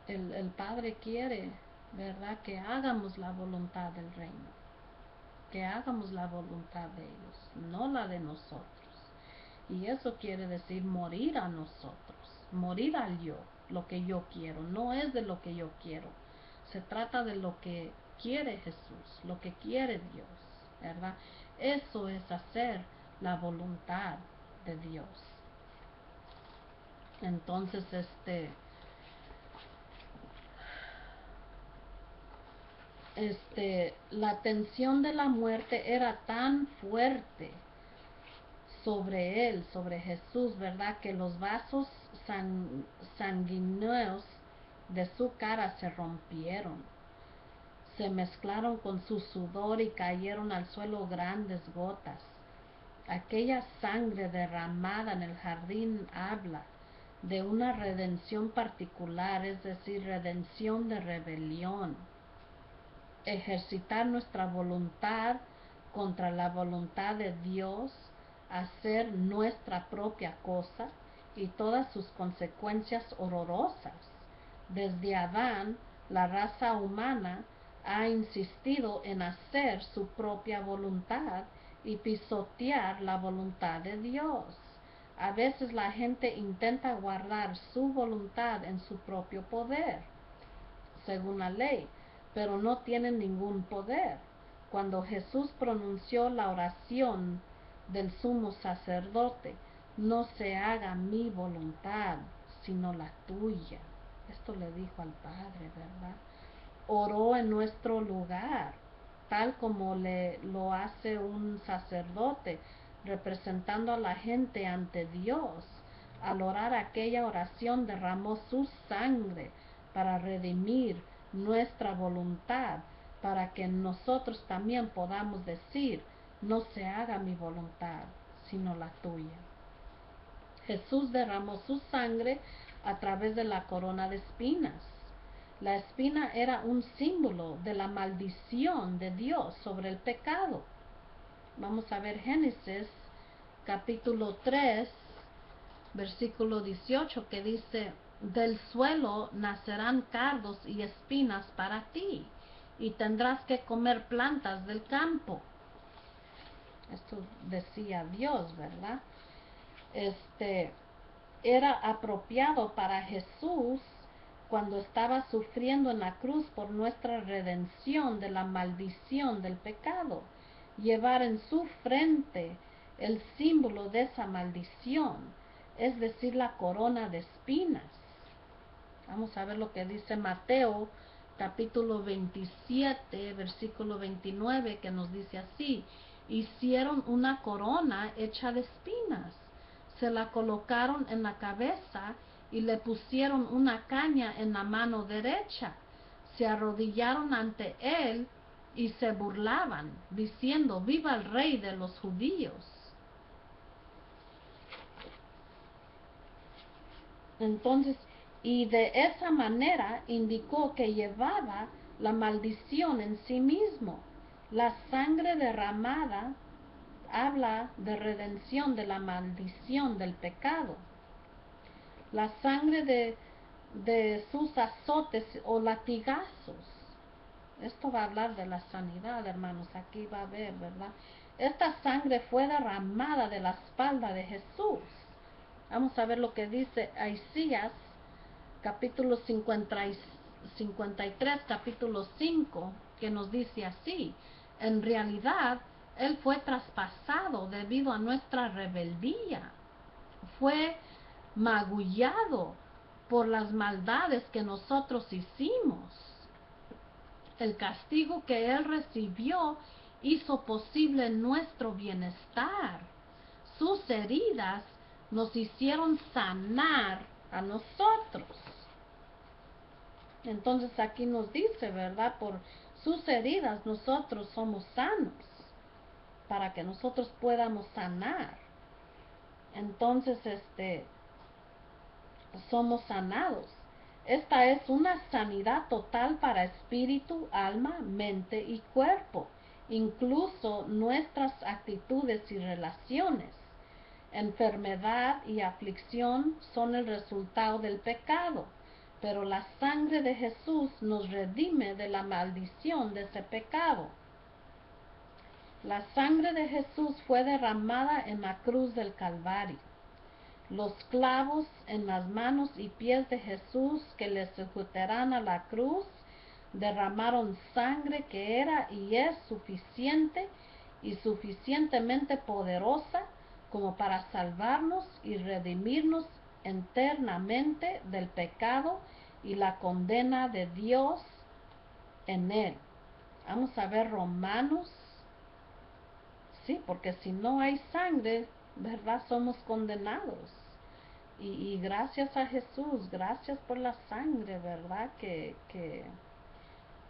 Speaker 1: el Padre quiere ¿verdad? Que hagamos la voluntad del reino, que hagamos la voluntad de ellos, no la de nosotros. Y eso quiere decir morir a nosotros, morir al yo, lo que yo quiero, no es de lo que yo quiero, se trata de lo que quiere Jesús, lo que quiere Dios, ¿verdad? Eso es hacer la voluntad de Dios. Entonces, la tensión de la muerte era tan fuerte sobre él, sobre Jesús, ¿verdad? Que los vasos sanguíneos de su cara se rompieron, se mezclaron con su sudor y cayeron al suelo grandes gotas. Aquella sangre derramada en el jardín habla de una redención particular, es decir, redención de rebelión. Ejercitar nuestra voluntad contra la voluntad de Dios, hacer nuestra propia cosa y todas sus consecuencias horrorosas. Desde Adán, la raza humana ha insistido en hacer su propia voluntad y pisotear la voluntad de Dios. A veces la gente intenta guardar su voluntad en su propio poder, según la ley, pero no tienen ningún poder. Cuando Jesús pronunció la oración del sumo sacerdote, no se haga mi voluntad, sino la tuya. Esto le dijo al Padre, ¿verdad? Oró en nuestro lugar, tal como lo hace un sacerdote, representando a la gente ante Dios. Al orar aquella oración derramó su sangre para redimir nuestra voluntad, para que nosotros también podamos decir, no se haga mi voluntad, sino la tuya. Jesús derramó su sangre a través de la corona de espinas. La espina era un símbolo de la maldición de Dios sobre el pecado. Vamos a ver Génesis capítulo 3, versículo 18, que dice, del suelo nacerán cardos y espinas para ti, y tendrás que comer plantas del campo. Esto decía Dios, ¿verdad? Era apropiado para Jesús cuando estaba sufriendo en la cruz por nuestra redención de la maldición del pecado, llevar en su frente el símbolo de esa maldición, es decir, la corona de espinas. Vamos a ver lo que dice Mateo capítulo 27, versículo 29, que nos dice así: hicieron una corona hecha de espinas, se la colocaron en la cabeza y le pusieron una caña en la mano derecha. Se arrodillaron ante él y se burlaban, diciendo, viva el rey de los judíos. Entonces, y de esa manera indicó que llevaba la maldición en sí mismo. La sangre derramada habla de redención de la maldición del pecado. La sangre de sus azotes o latigazos. Esto va a hablar de la sanidad, hermanos. Aquí va a ver, ¿verdad? Esta sangre fue derramada de la espalda de Jesús. Vamos a ver lo que dice Isaías capítulo 53, capítulo 5, que nos dice así: en realidad, Él fue traspasado debido a nuestra rebeldía, fue magullado por las maldades que nosotros hicimos. El castigo que Él recibió hizo posible nuestro bienestar. Sus heridas nos hicieron sanar a nosotros. Entonces aquí nos dice, ¿verdad? Por sus heridas nosotros somos sanos, para que nosotros podamos sanar. Entonces, somos sanados. Esta es una sanidad total para espíritu, alma, mente y cuerpo, incluso nuestras actitudes y relaciones. Enfermedad y aflicción son el resultado del pecado. pero la sangre de Jesús nos redime de la maldición de ese pecado. La sangre de Jesús fue derramada en la cruz del Calvario. Los clavos en las manos y pies de Jesús que le sujetarán a la cruz derramaron sangre que era y es suficiente y suficientemente poderosa como para salvarnos y redimirnos eternamente del pecado y la condena de Dios en él. Vamos a ver Romanos. Sí, porque si no hay sangre, ¿verdad? Somos condenados. Y gracias a Jesús, gracias por la sangre, ¿verdad?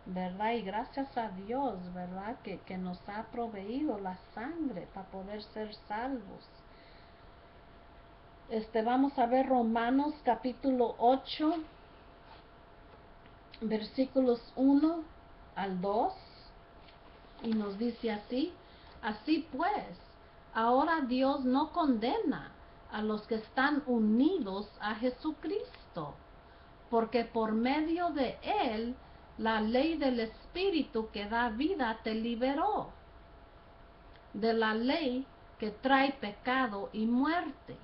Speaker 1: ¿Verdad? Y gracias a Dios, ¿verdad? Que nos ha proveído la sangre para poder ser salvos. Vamos a ver Romanos capítulo 8, versículos 1 al 2. Y nos dice así: así pues, ahora Dios no condena a los que están unidos a Jesucristo, porque por medio de él la ley del Espíritu que da vida te liberó de la ley que trae pecado y muerte,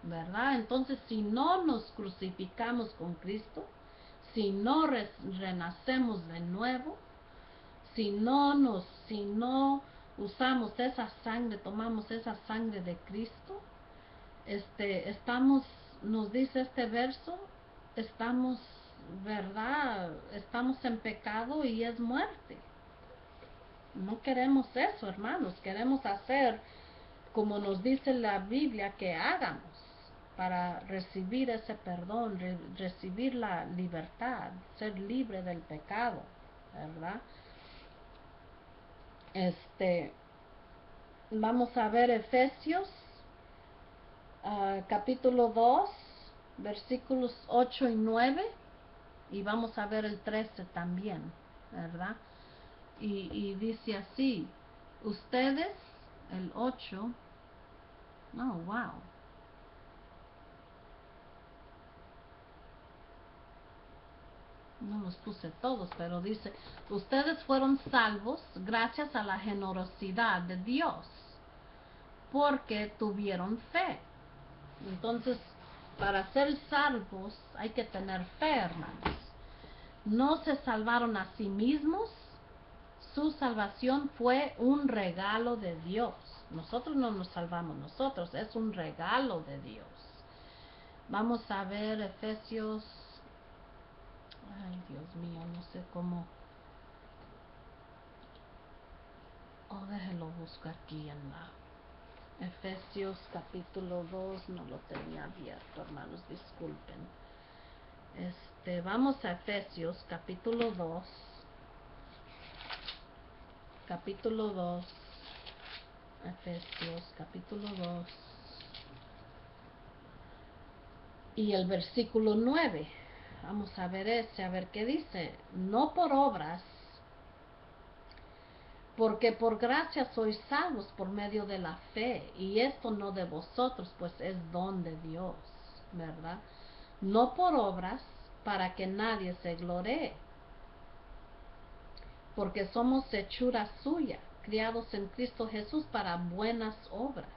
Speaker 1: ¿verdad? Entonces, si no nos crucificamos con Cristo, si no renacemos de nuevo, si no usamos esa sangre, tomamos esa sangre de Cristo, nos dice este verso, estamos, ¿verdad? Estamos en pecado y es muerte. No queremos eso, hermanos. Queremos hacer como nos dice la Biblia que hagamos para recibir ese perdón, recibir la libertad, ser libre del pecado, ¿verdad? Vamos a ver Efesios capítulo 2, versículos 8 y 9, y vamos a ver el 13 también, ¿verdad? Y dice así: ustedes, el 8, oh, wow, no los puse todos, pero dice: ustedes fueron salvos gracias a la generosidad de Dios, porque tuvieron fe. Entonces, para ser salvos hay que tener fe, hermanos. No se salvaron a sí mismos. Su salvación fue un regalo de Dios. Nosotros no nos salvamos nosotros, es un regalo de Dios. Vamos a ver Efesios. Ay, Dios mío, no sé cómo. Déjelo buscar aquí en la Efesios capítulo 2, no lo tenía abierto, hermanos, disculpen. Vamos a Efesios capítulo 2. Capítulo 2. Efesios capítulo 2. Y el versículo 9. Vamos a ver a ver qué dice. No por obras, porque por gracia sois salvos por medio de la fe, y esto no de vosotros, pues es don de Dios, ¿verdad? No por obras, para que nadie se gloree, porque somos hechura suya, criados en Cristo Jesús para buenas obras.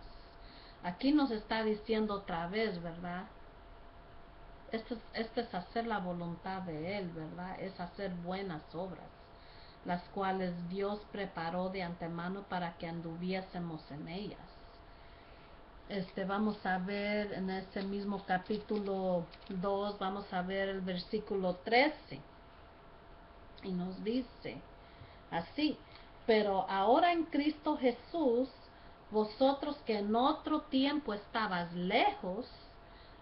Speaker 1: Aquí nos está diciendo otra vez, ¿verdad? Este es hacer la voluntad de Él, ¿verdad? Es hacer buenas obras, las cuales Dios preparó de antemano para que anduviésemos en ellas. Vamos a ver en ese mismo capítulo 2, vamos a ver el versículo 13. Y nos dice así: pero ahora en Cristo Jesús, vosotros que en otro tiempo estabas lejos,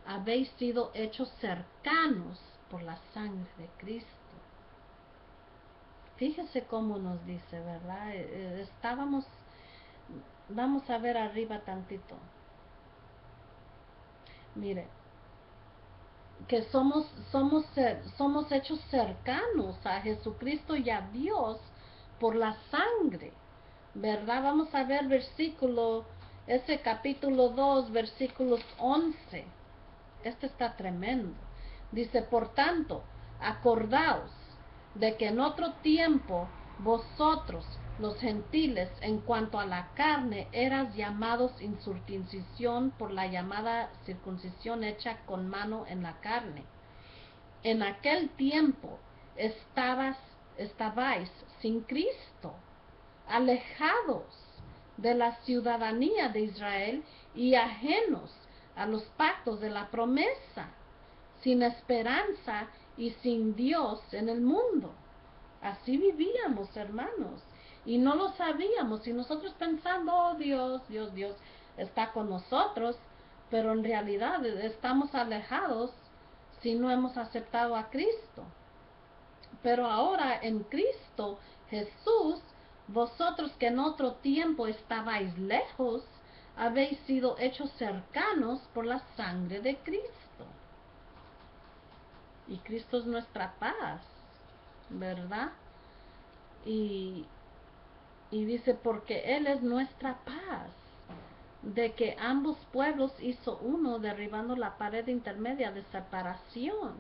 Speaker 1: habéis sido hechos cercanos por la sangre de Cristo. Fíjese cómo nos dice, ¿verdad? Vamos a ver arriba tantito. Mire, que somos hechos cercanos a Jesucristo y a Dios por la sangre, ¿verdad? Vamos a ver ese capítulo 2, versículos 11. Está tremendo. Dice, por tanto, acordaos de que en otro tiempo vosotros, los gentiles, en cuanto a la carne, eras llamados incircuncisión por la llamada circuncisión hecha con mano en la carne. En aquel tiempo estabais sin Cristo, alejados de la ciudadanía de Israel y ajenos a los pactos de la promesa, sin esperanza y sin Dios en el mundo. Así vivíamos, hermanos, y no lo sabíamos, y nosotros pensando, oh Dios, Dios, Dios está con nosotros, pero en realidad estamos alejados si no hemos aceptado a Cristo. Pero ahora en Cristo Jesús, vosotros que en otro tiempo estabais lejos, habéis sido hechos cercanos por la sangre de Cristo. Y Cristo es nuestra paz, ¿verdad? Y dice, porque Él es nuestra paz, de que ambos pueblos hizo uno, derribando la pared intermedia de separación.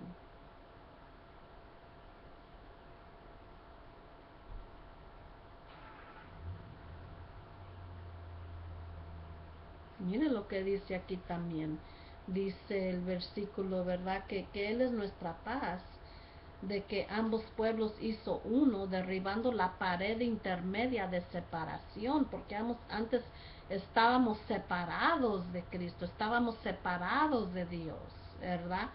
Speaker 1: Mire lo que dice aquí también. Dice el versículo, ¿verdad? Que Él es nuestra paz, de que ambos pueblos hizo uno, derribando la pared intermedia de separación, porque antes estábamos separados de Cristo, estábamos separados de Dios, ¿verdad?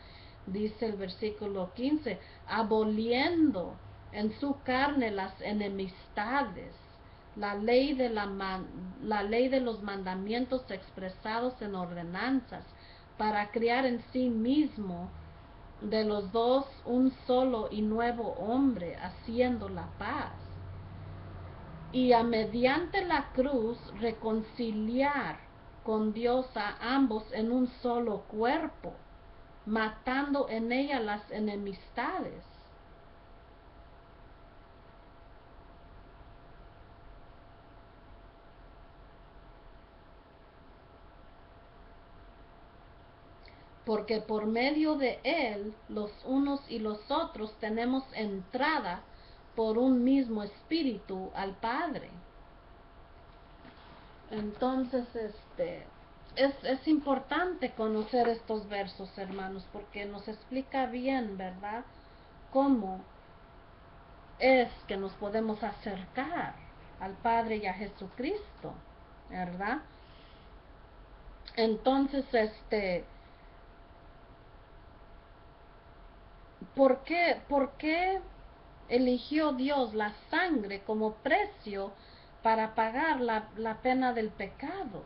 Speaker 1: Dice el versículo 15, aboliendo en su carne las enemistades, la ley de los mandamientos expresados en ordenanzas, para crear en sí mismo de los dos un solo y nuevo hombre, haciendo la paz, y mediante la cruz reconciliar con Dios a ambos en un solo cuerpo, matando en ella las enemistades. Porque por medio de él los unos y los otros tenemos entrada por un mismo espíritu al Padre. Entonces, es importante conocer estos versos, hermanos, porque nos explica bien, ¿verdad?, cómo es que nos podemos acercar al Padre y a Jesucristo, ¿verdad? Entonces, ¿por qué eligió Dios la sangre como precio para pagar la pena del pecado?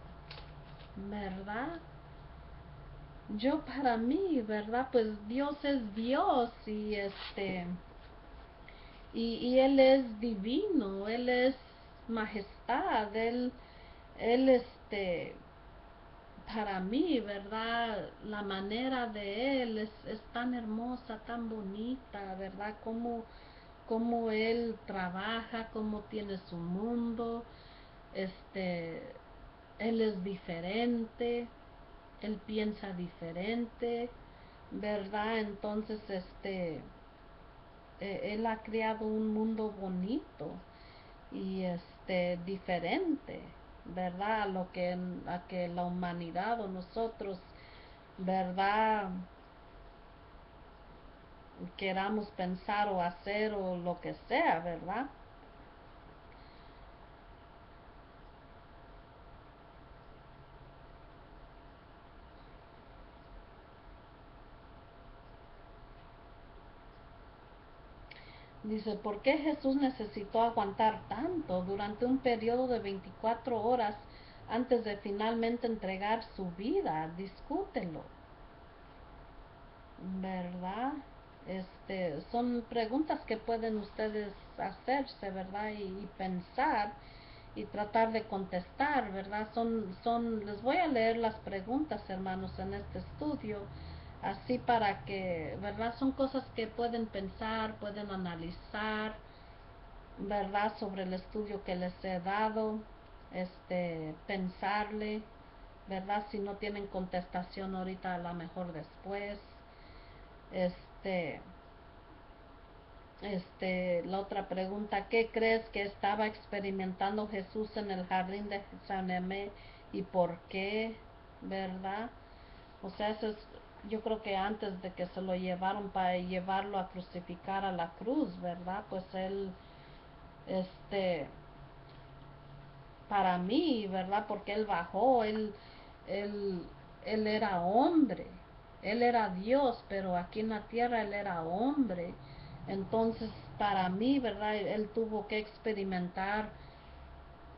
Speaker 1: ¿Verdad? Yo para mí, ¿verdad? Pues Dios es Dios y Él es divino, Él es majestad, Él para mí, ¿verdad? La manera de Él es tan hermosa, tan bonita, ¿verdad? Cómo Él trabaja, cómo tiene su mundo, este, Él es diferente, Él piensa diferente, ¿verdad? Entonces, Él ha creado un mundo bonito y diferente, ¿verdad? A que la humanidad o nosotros, ¿verdad?, queramos pensar o hacer o lo que sea, ¿verdad? Dice, ¿por qué Jesús necesitó aguantar tanto durante un periodo de 24 horas antes de finalmente entregar su vida? Discútelo, ¿verdad? Son preguntas que pueden ustedes hacerse, ¿verdad? Y pensar y tratar de contestar, ¿verdad? Les voy a leer las preguntas, hermanos, en este estudio, así para que, ¿verdad? Son cosas que pueden pensar, pueden analizar, ¿verdad? Sobre el estudio que les he dado, pensarle, ¿verdad? Si no tienen contestación ahorita, a lo mejor después, Este, la otra pregunta, ¿qué crees que estaba experimentando Jesús en el jardín de Getsemaní y por qué? ¿Verdad? O sea, eso es, yo creo que antes de que se lo llevaron para llevarlo a crucificar a la cruz, ¿verdad? Pues él, este, para mí, ¿verdad? Porque él bajó, él, él era hombre, él era Dios, pero aquí en la tierra él era hombre. Entonces, para mí, ¿verdad? Él tuvo que experimentar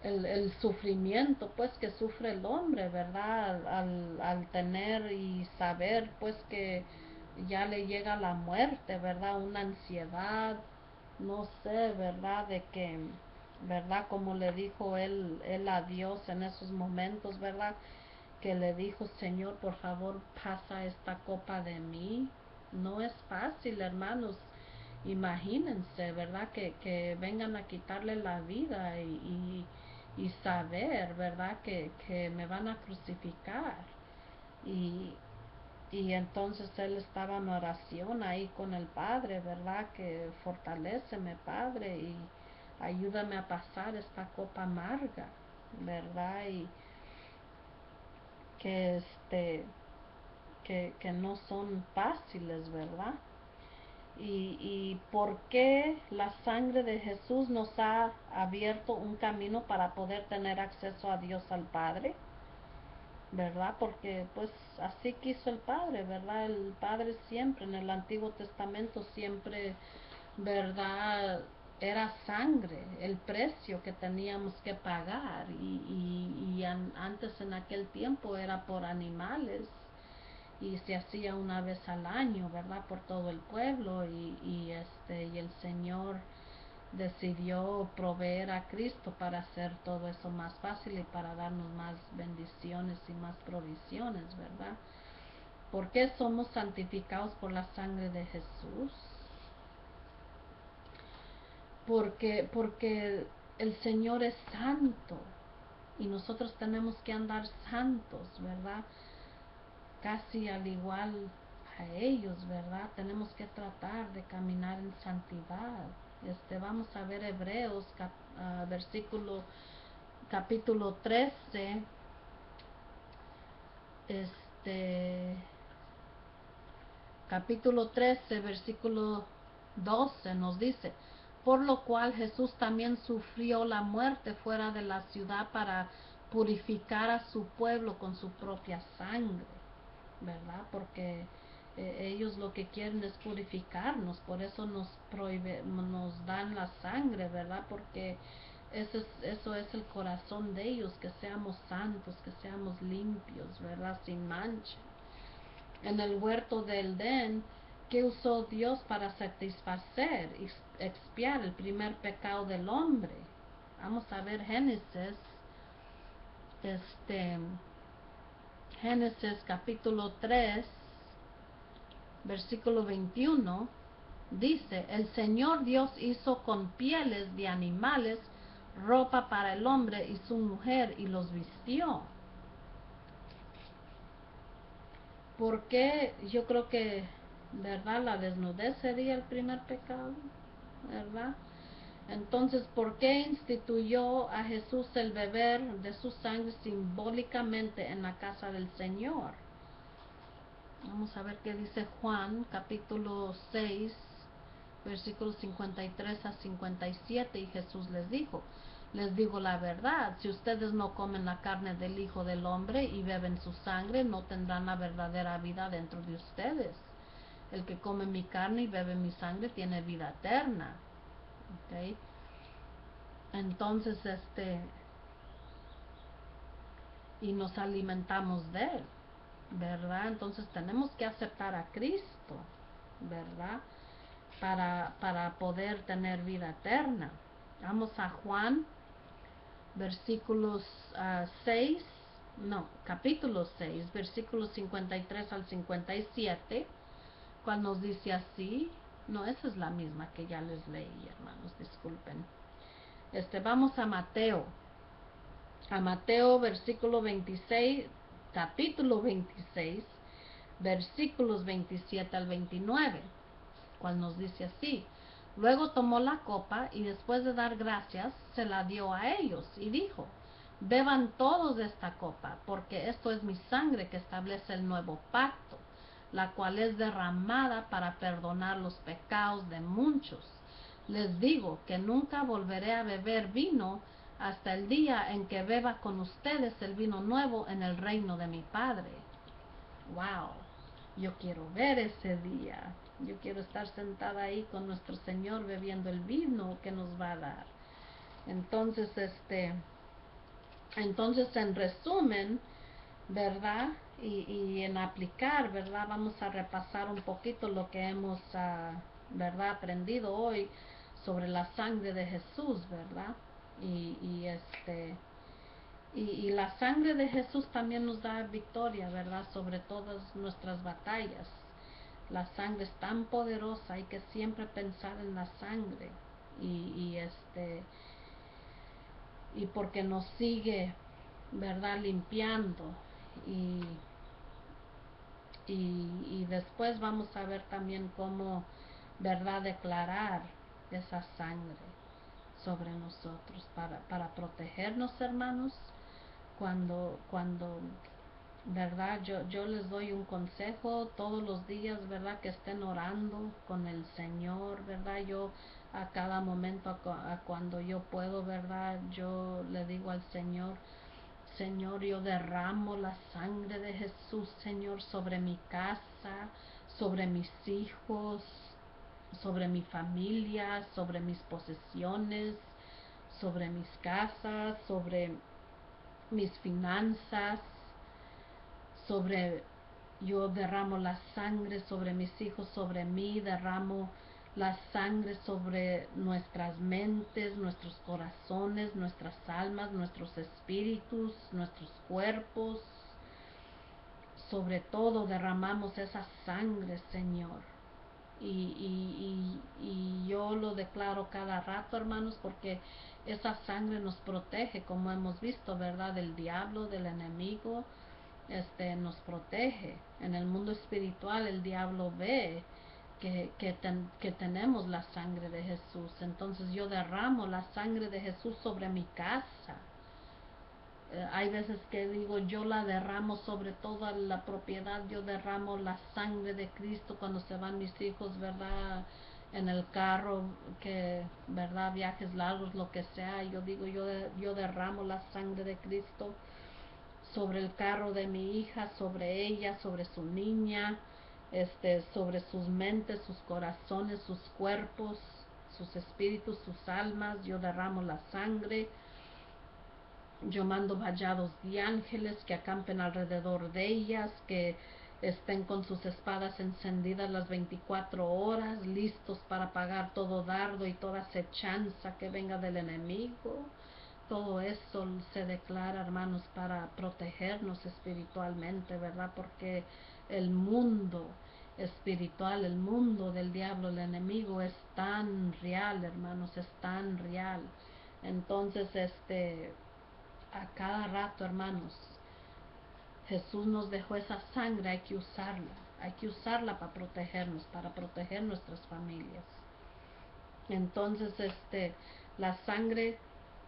Speaker 1: el sufrimiento, pues, que sufre el hombre, ¿verdad? Al tener y saber, pues, que ya le llega la muerte, ¿verdad? Una ansiedad, no sé, ¿verdad? De que, ¿verdad? Como le dijo él a Dios en esos momentos, ¿verdad? Que le dijo, Señor, por favor, pasa esta copa de mí. No es fácil, hermanos. Imagínense, ¿verdad? Que vengan a quitarle la vida y saber, ¿verdad? Que me van a crucificar. Y, y entonces él estaba en oración ahí con el Padre, ¿verdad? Que fortaléceme, Padre, y ayúdame a pasar esta copa amarga, ¿verdad? Y que que no son fáciles, ¿verdad? Y por qué la sangre de Jesús nos ha abierto un camino para poder tener acceso a Dios al Padre, ¿verdad? Porque pues así quiso el Padre, ¿verdad? El Padre siempre en el Antiguo Testamento siempre, ¿verdad? Era sangre, el precio que teníamos que pagar y antes en aquel tiempo era por animales y se hacía una vez al año, ¿verdad? Por todo el pueblo y el Señor decidió proveer a Cristo para hacer todo eso más fácil y para darnos más bendiciones y más provisiones, ¿verdad? ¿Por qué somos santificados por la sangre de Jesús? Porque el Señor es santo y nosotros tenemos que andar santos, ¿verdad? Casi al igual a ellos, ¿verdad? Tenemos que tratar de caminar en santidad. Vamos a ver Hebreos versículo capítulo 13, este capítulo 13 versículo 12 nos dice, por lo cual Jesús también sufrió la muerte fuera de la ciudad para purificar a su pueblo con su propia sangre, ¿verdad? Porque ellos lo que quieren es purificarnos, por eso nos prohíbe, nos dan la sangre, ¿verdad? Porque eso es el corazón de ellos, que seamos santos, que seamos limpios, ¿verdad? Sin mancha. En el huerto del Edén, ¿qué usó Dios para satisfacer y expiar el primer pecado del hombre? Vamos a ver Génesis, este, Génesis capítulo 3, versículo 21, dice, el Señor Dios hizo con pieles de animales ropa para el hombre y su mujer y los vistió. Porque yo creo que, ¿verdad? La desnudez sería el primer pecado, ¿verdad? Entonces, ¿por qué instituyó a Jesús el beber de su sangre simbólicamente en la casa del Señor? Vamos a ver qué dice Juan, capítulo 6, versículos 53 a 57, y Jesús les dijo, les digo la verdad, si ustedes no comen la carne del Hijo del Hombre y beben su sangre, no tendrán la verdadera vida dentro de ustedes. El que come mi carne y bebe mi sangre tiene vida eterna. ¿Okay? Entonces, y nos alimentamos de él, ¿verdad? Entonces tenemos que aceptar a Cristo, ¿verdad? Para poder tener vida eterna. Vamos a Juan, versículos 6, no, capítulo 6, versículos 53 al 57, cual nos dice así, no, esa es la misma que ya les leí, hermanos, disculpen. Vamos a Mateo versículo 26, capítulo 26, versículos 27 al 29, cual nos dice así: luego tomó la copa y después de dar gracias se la dio a ellos y dijo: beban todos de esta copa, porque esto es mi sangre que establece el nuevo pacto, la cual es derramada para perdonar los pecados de muchos. Les digo que nunca volveré a beber vino hasta el día en que beba con ustedes el vino nuevo en el reino de mi Padre. Wow, yo quiero ver ese día. Yo quiero estar sentada ahí con nuestro Señor bebiendo el vino que nos va a dar. Entonces, en resumen, ¿verdad? Y en aplicar, ¿verdad? Vamos a repasar un poquito lo que hemos, ¿verdad? Aprendido hoy sobre la sangre de Jesús, ¿verdad? Y la sangre de Jesús también nos da victoria, ¿verdad? Sobre todas nuestras batallas. La sangre es tan poderosa, hay que siempre pensar en la sangre. Y, y porque nos sigue, ¿verdad? Limpiando. Y, y después vamos a ver también cómo, ¿verdad? Declarar esa sangre sobre nosotros para protegernos, hermanos. Cuando ¿verdad? Yo les doy un consejo todos los días, ¿verdad? Que estén orando con el Señor, ¿verdad? Yo a cada momento, cuando yo puedo, ¿verdad? Yo le digo al Señor: Señor, yo derramo la sangre de Jesús, Señor, sobre mi casa, sobre mis hijos, sobre mi familia, sobre mis posesiones, sobre mis casas, sobre mis finanzas, yo derramo la sangre sobre mis hijos, sobre mí, derramo la sangre sobre nuestras mentes, nuestros corazones, nuestras almas, nuestros espíritus, nuestros cuerpos. Sobre todo derramamos esa sangre, Señor. Y yo lo declaro cada rato, hermanos, porque esa sangre nos protege, como hemos visto, ¿verdad? Del diablo, del enemigo. Nos protege. En el mundo espiritual el diablo ve que tenemos la sangre de Jesús. Entonces yo derramo la sangre de Jesús sobre mi casa. Hay veces que digo, yo la derramo sobre toda la propiedad. Yo derramo la sangre de Cristo cuando se van mis hijos, ¿verdad? En el carro, que, ¿verdad? Viajes largos, lo que sea. Yo digo, yo derramo la sangre de Cristo sobre el carro de mi hija, sobre ella, sobre su niña, sobre sus mentes, sus corazones, sus cuerpos, sus espíritus, sus almas. Yo derramo la sangre. Yo mando vallados de ángeles que acampen alrededor de ellas, que estén con sus espadas encendidas las 24 horas, listos para apagar todo dardo y toda acechanza que venga del enemigo. Todo eso se declara, hermanos, para protegernos espiritualmente, ¿verdad? Porque el mundo espiritual, el mundo del diablo, el enemigo, es tan real, hermanos, es tan real. Entonces, a cada rato, hermanos, Jesús nos dejó esa sangre, hay que usarla para protegernos, para proteger nuestras familias. Entonces, la sangre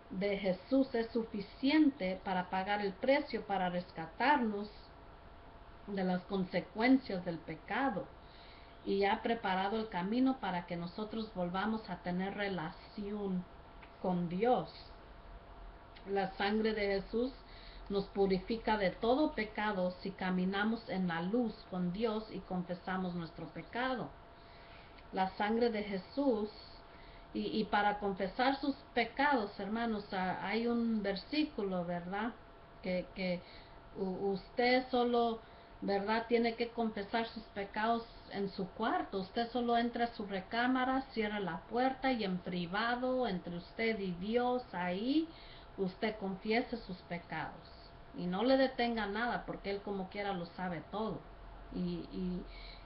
Speaker 1: de Jesús es suficiente para pagar el precio, para rescatarnos de las consecuencias del pecado, y ha preparado el camino para que nosotros volvamos a tener relación con Dios. La sangre de Jesús nos purifica de todo pecado si caminamos en la luz con Dios y confesamos nuestro pecado. La sangre de Jesús, y para confesar sus pecados, hermanos, hay un versículo, ¿verdad? Que usted solo, ¿verdad? Tiene que confesar sus pecados en su cuarto. Usted solo entra a su recámara, cierra la puerta y en privado, entre usted y Dios, ahí usted confiese sus pecados. Y no le detenga nada, porque Él como quiera lo sabe todo. Y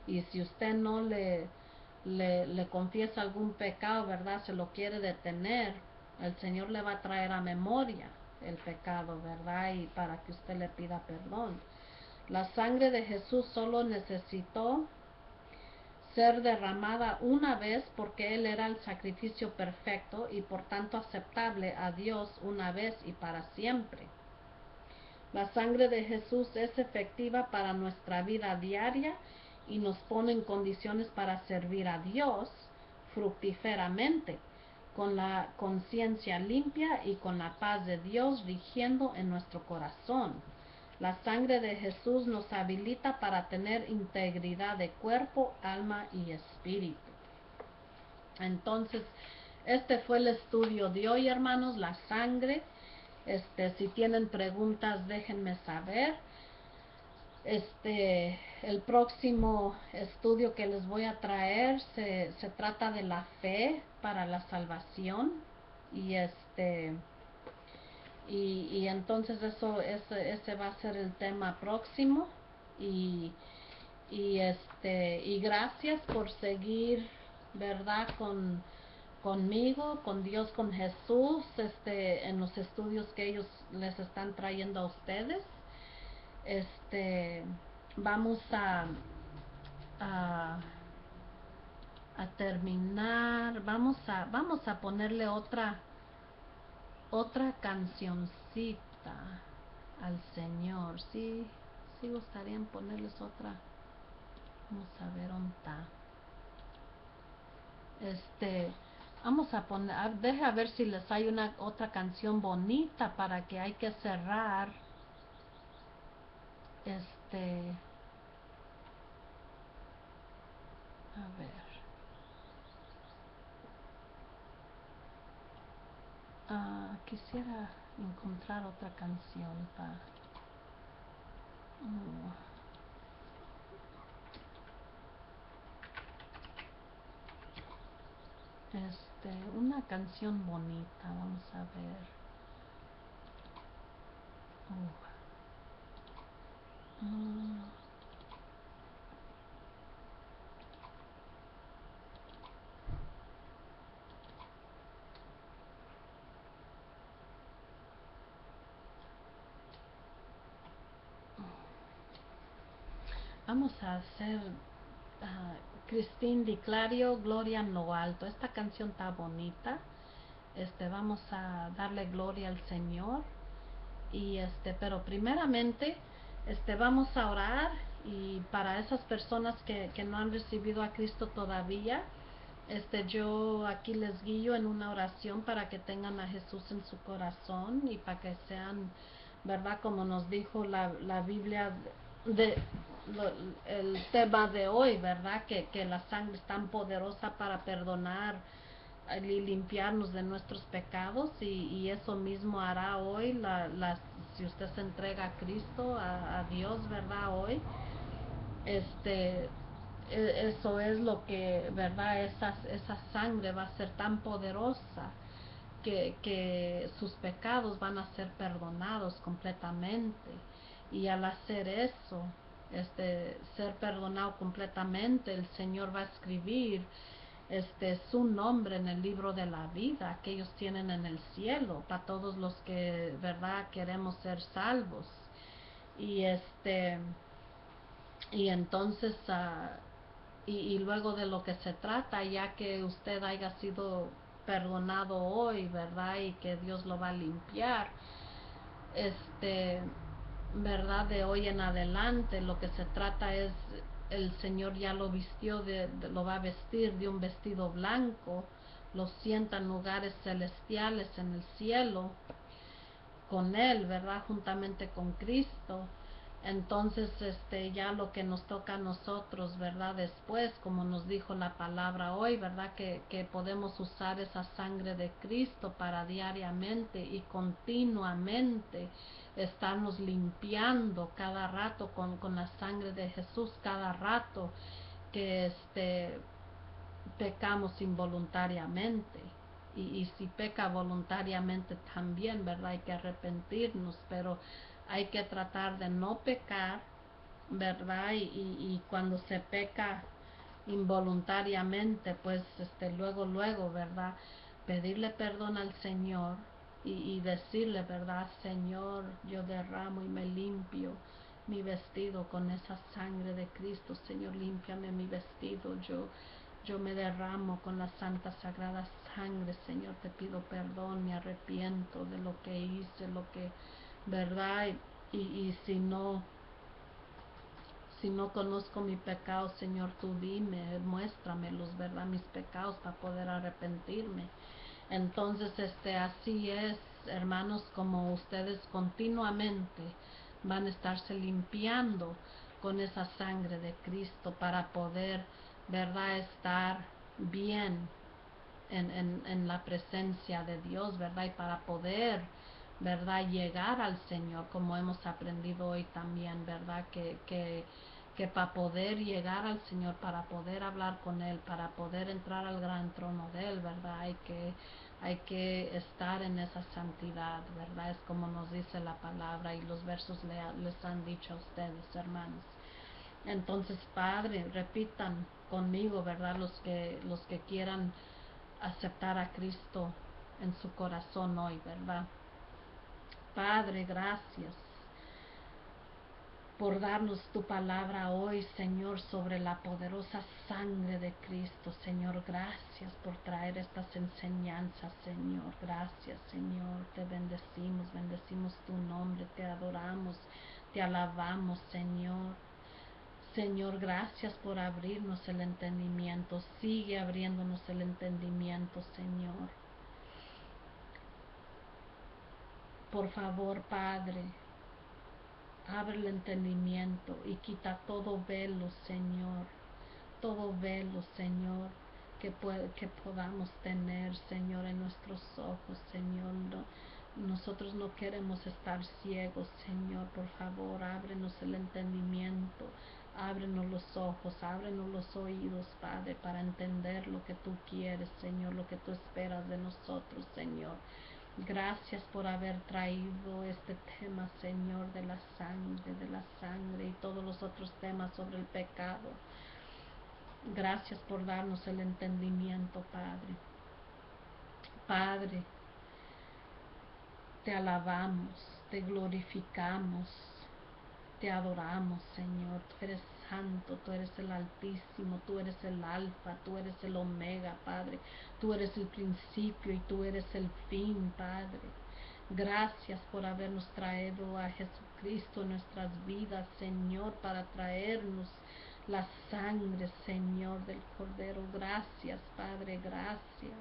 Speaker 1: si usted no le confiesa algún pecado, ¿verdad? Se lo quiere detener, el Señor le va a traer a memoria el pecado, ¿verdad? Y para que usted le pida perdón. La sangre de Jesús solo necesitó ser derramada una vez porque Él era el sacrificio perfecto y por tanto aceptable a Dios una vez y para siempre. La sangre de Jesús es efectiva para nuestra vida diaria y nos pone en condiciones para servir a Dios fructíferamente, con la conciencia limpia y con la paz de Dios rigiendo en nuestro corazón. La sangre de Jesús nos habilita para tener integridad de cuerpo, alma y espíritu. Entonces, este fue el estudio de hoy, hermanos, la sangre. Si tienen preguntas, déjenme saber. El próximo estudio que les voy a traer se trata de la fe para la salvación y y entonces ese va a ser el tema próximo y y gracias por seguir, verdad, conmigo, con Dios, con Jesús, en los estudios que ellos les están trayendo a ustedes. Vamos a, a terminar, vamos a ponerle otra cancioncita al Señor. Sí, sí gustarían ponerles otra. Vamos a ver dónde está. Vamos a poner, deja ver si les hay una otra canción bonita para que hay que cerrar. A ver. Quisiera encontrar otra canción para. Una canción bonita, vamos a ver. Vamos a hacer Christine Di Clario, Gloria en lo alto. Esta canción está bonita. Vamos a darle gloria al Señor. Y pero primeramente, vamos a orar. Y para esas personas que no han recibido a Cristo todavía, yo aquí les guío en una oración para que tengan a Jesús en su corazón y para que sean, verdad, como nos dijo la Biblia de el tema de hoy, verdad, que la sangre es tan poderosa para perdonar y limpiarnos de nuestros pecados y eso mismo hará hoy si usted se entrega a Cristo, a Dios, verdad, hoy eso es lo que, verdad, esa sangre va a ser tan poderosa que sus pecados van a ser perdonados completamente. Y al hacer eso, ser perdonado completamente, el Señor va a escribir su nombre en el libro de la vida que ellos tienen en el cielo para todos los que, verdad, queremos ser salvos. Y y entonces y luego de lo que se trata, ya que usted haya sido perdonado hoy, verdad, y que Dios lo va a limpiar, verdad, de hoy en adelante lo que se trata es el Señor ya lo vistió lo va a vestir de un vestido blanco, lo sienta en lugares celestiales en el cielo con Él, verdad, juntamente con Cristo. Entonces, ya lo que nos toca a nosotros, verdad, después, como nos dijo la palabra hoy, verdad, que podemos usar esa sangre de Cristo para diariamente y continuamente estarnos limpiando cada rato con la sangre de Jesús, cada rato que pecamos involuntariamente. Y si peca voluntariamente también, ¿verdad? Hay que arrepentirnos, pero hay que tratar de no pecar, ¿verdad? Y cuando se peca involuntariamente, pues luego, ¿verdad? Pedirle perdón al Señor y decirle, ¿verdad? Señor, yo derramo y me limpio mi vestido con esa sangre de Cristo, Señor, límpiame mi vestido, yo me derramo con la santa sagrada sangre, Señor, te pido perdón, me arrepiento de lo que hice, lo que, verdad, y si no conozco mi pecado, Señor, tú dime, muéstramelos, verdad, mis pecados para poder arrepentirme. Entonces, así es, hermanos, como ustedes continuamente van a estarse limpiando con esa sangre de Cristo para poder, verdad, estar bien en la presencia de Dios, verdad, y para poder, verdad, llegar al Señor, como hemos aprendido hoy también, verdad, que para poder llegar al Señor, para poder hablar con Él, para poder entrar al gran trono de Él, verdad, hay que estar en esa santidad, verdad, es como nos dice la palabra y los versos les han dicho a ustedes, hermanos. Entonces, Padre, repitan conmigo, verdad, los que quieran aceptar a Cristo en su corazón hoy, verdad. Padre, gracias por darnos tu palabra hoy, Señor, sobre la poderosa sangre de Cristo. Señor, gracias por traer estas enseñanzas, Señor. Gracias, Señor. Te bendecimos, bendecimos tu nombre, te adoramos, te alabamos, Señor. Señor, gracias por abrirnos el entendimiento. Sigue abriéndonos el entendimiento, Señor. Por favor, Padre, abre el entendimiento y quita todo velo, Señor. Todo velo, Señor, que podamos tener, Señor, en nuestros ojos, Señor. Nosotros no queremos estar ciegos, Señor. Por favor, ábrenos el entendimiento. Ábrenos los ojos, ábrenos los oídos, Padre, para entender lo que tú quieres, Señor, lo que tú esperas de nosotros, Señor. Gracias por haber traído este tema, Señor, de la sangre y todos los otros temas sobre el pecado. Gracias por darnos el entendimiento, Padre. Padre, te alabamos, te glorificamos, te adoramos, Señor. Tú eres santo, tú eres el Altísimo, tú eres el Alfa, tú eres el Omega, Padre. Tú eres el principio y tú eres el fin, Padre. Gracias por habernos traído a Jesucristo en nuestras vidas, Señor, para traernos la sangre, Señor, del Cordero. Gracias, Padre, gracias.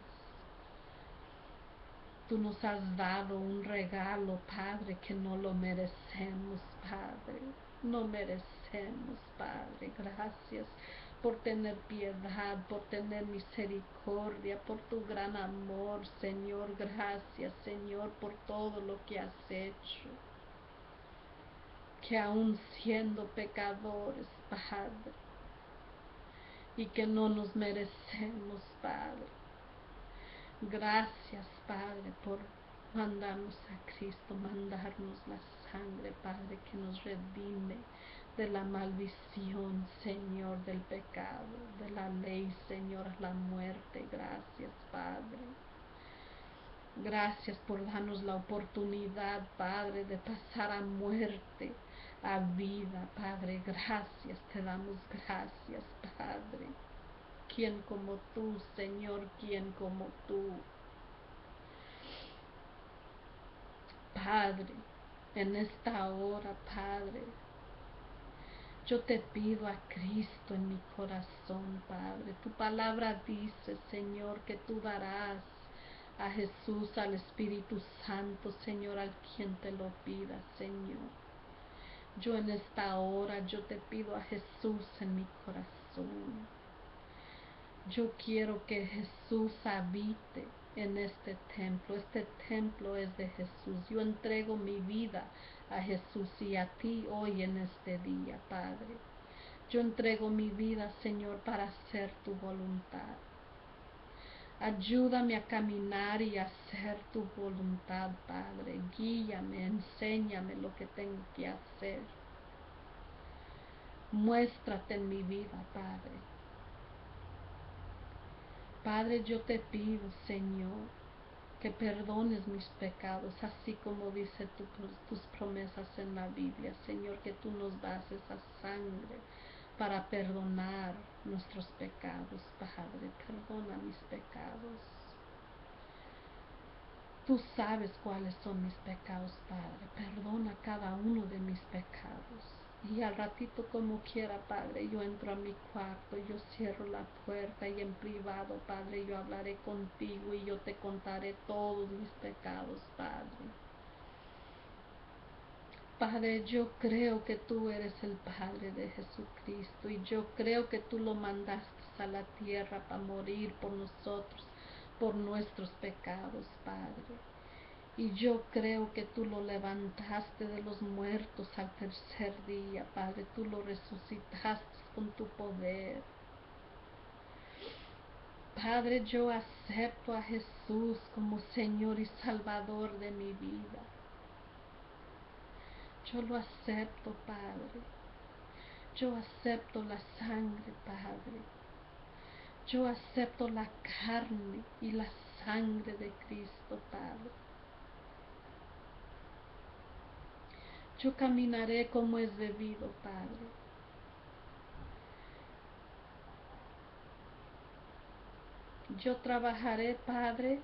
Speaker 1: Tú nos has dado un regalo, Padre, que no lo merecemos, Padre. No merecemos, Padre. Gracias por tener piedad, por tener misericordia, por tu gran amor, Señor. Gracias, Señor, por todo lo que has hecho. Que aún siendo pecadores, Padre, y que no nos merecemos, Padre. Gracias, Padre, por mandarnos a Cristo, mandarnos la sangre, Padre, que nos redime de la maldición, Señor, del pecado, de la ley, Señor, a la muerte. Gracias, Padre. Gracias por darnos la oportunidad, Padre, de pasar a muerte, a vida, Padre. Gracias, te damos gracias, Padre. ¿Quién como tú, Señor? ¿Quién como tú? Padre, en esta hora, Padre, yo te pido a Cristo en mi corazón, Padre. Tu palabra dice, Señor, que tú darás a Jesús, al Espíritu Santo, Señor, al quien te lo pida, Señor. Yo en esta hora, yo te pido a Jesús en mi corazón. Yo quiero que Jesús habite en este templo. Este templo es de Jesús. Yo entrego mi vida a Jesús y a ti hoy en este día, Padre. Yo entrego mi vida, Señor, para hacer tu voluntad. Ayúdame a caminar y a hacer tu voluntad, Padre. Guíame, enséñame lo que tengo que hacer. Muéstrate en mi vida, Padre. Padre, yo te pido, Señor, que perdones mis pecados, así como dice tus promesas en la Biblia, Señor, que tú nos das esa sangre para perdonar nuestros pecados, Padre. Perdona mis pecados. Tú sabes cuáles son mis pecados, Padre. Perdona cada uno de mis pecados. Y al ratito, como quiera, Padre, yo entro a mi cuarto, yo cierro la puerta y en privado, Padre, yo hablaré contigo y yo te contaré todos mis pecados, Padre. Padre, yo creo que tú eres el Padre de Jesucristo y yo creo que tú lo mandaste a la tierra para morir por nosotros, por nuestros pecados, Padre. Y yo creo que tú lo levantaste de los muertos al tercer día, Padre. Tú lo resucitaste con tu poder. Padre, yo acepto a Jesús como Señor y Salvador de mi vida. Yo lo acepto, Padre. Yo acepto la sangre, Padre. Yo acepto la carne y la sangre de Cristo, Padre. Yo caminaré como es debido, Padre. Yo trabajaré, Padre,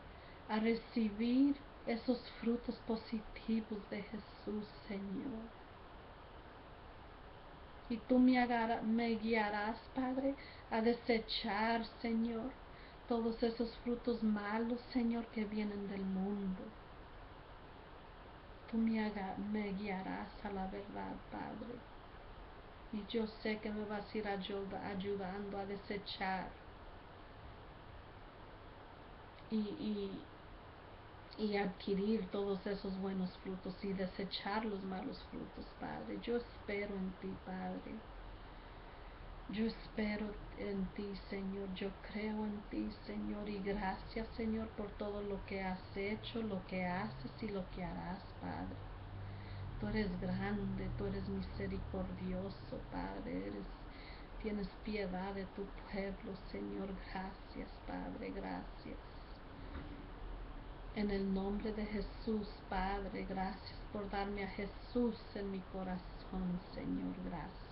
Speaker 1: a recibir esos frutos positivos de Jesús, Señor. Y tú me guiarás, Padre, a desechar, Señor, todos esos frutos malos, Señor, que vienen del mundo. Tú me guiarás a la verdad, Padre. Y yo sé que me vas a ir ayudando a desechar y adquirir todos esos buenos frutos y desechar los malos frutos, Padre. Yo espero en ti, Padre. Yo espero en ti, Señor. Yo creo en ti, Señor. Y gracias, Señor, por todo lo que has hecho, lo que haces y lo que harás, Padre. Tú eres grande, tú eres misericordioso, Padre. Tienes piedad de tu pueblo, Señor. Gracias, Padre. Gracias. En el nombre de Jesús, Padre, gracias por darme a Jesús en mi corazón, Señor, gracias.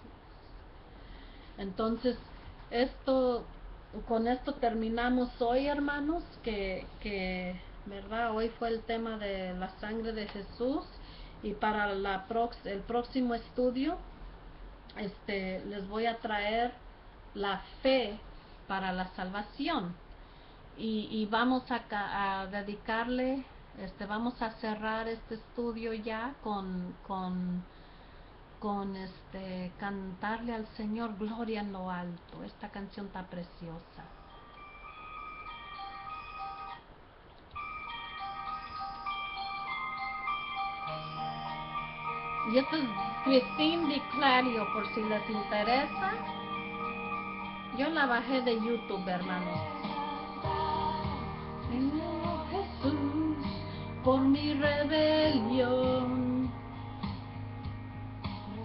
Speaker 1: Entonces, con esto terminamos hoy, hermanos, ¿verdad? Hoy fue el tema de la sangre de Jesús y para el próximo estudio, les voy a traer la fe para la salvación. Y vamos a dedicarle, vamos a cerrar este estudio ya con cantarle al Señor gloria en lo alto. Esta canción está preciosa. Y esto es Christine Di Clario, por si les interesa. Yo la bajé de YouTube, hermanos. Señor Jesús, por mi rebelión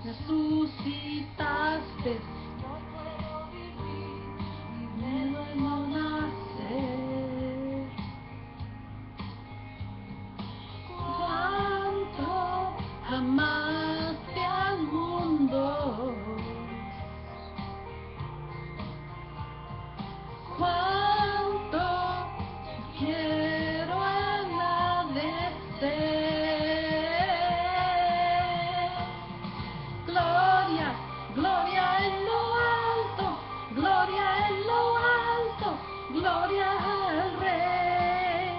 Speaker 1: resucitaste, no puedo vivir, mi nuevo nacer. Cuánto amaste al mundo, cuánto quiero agradecer. Gloria, gloria en lo alto, gloria en lo alto, gloria al Rey.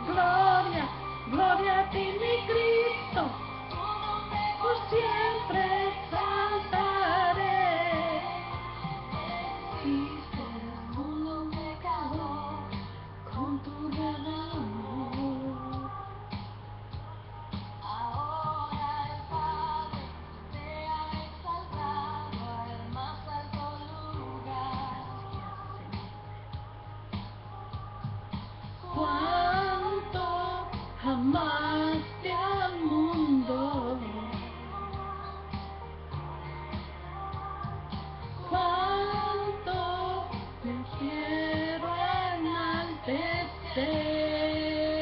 Speaker 1: Gloria, gloria a ti, mi Cristo, tu nombre por siempre exaltaré. Venciste el mundo pecador con tu gran amor. Ahora el Padre te ha exaltado al más alto lugar. Cuánto amaste al mundo, cuánto te quiero enaltecer.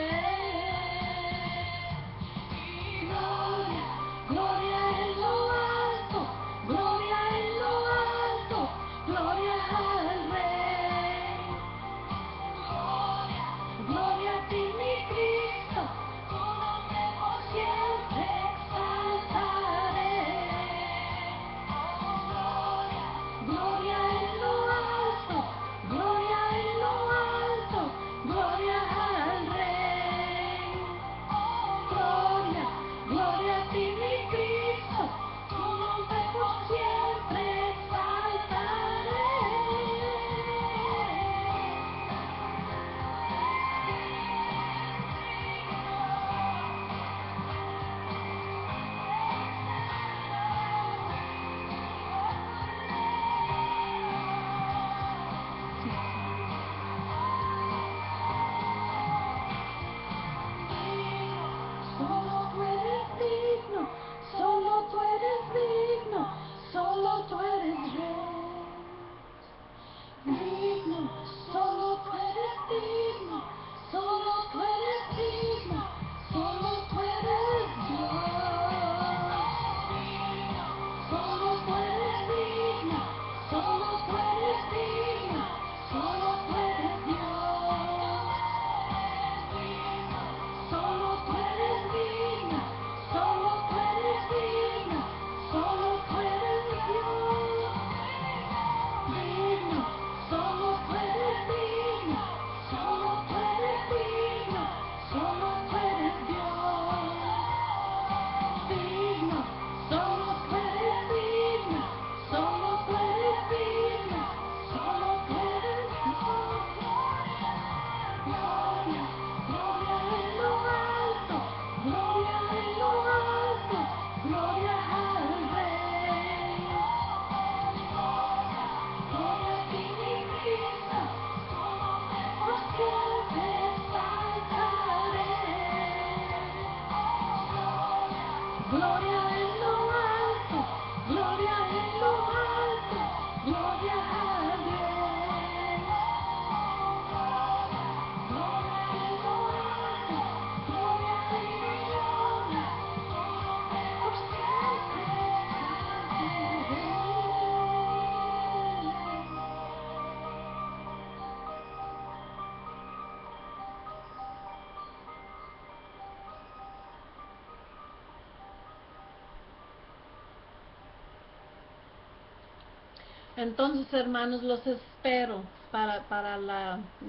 Speaker 1: Entonces, hermanos, los espero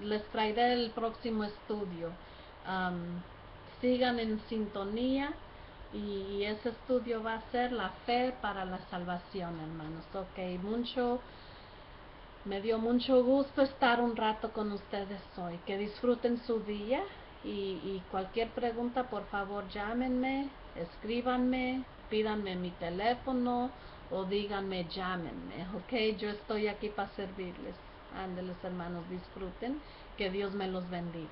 Speaker 1: les traeré el próximo estudio. Am, Sigan en sintonía y ese estudio va a ser la fe para la salvación, hermanos. Ok, me dio mucho gusto estar un rato con ustedes hoy. Que disfruten su día y cualquier pregunta, por favor, llámenme, escríbanme, pídanme mi teléfono o díganme, llámenme. Ok, yo estoy aquí para servirles. Ándeles, hermanos, disfruten. Que Dios me los bendiga.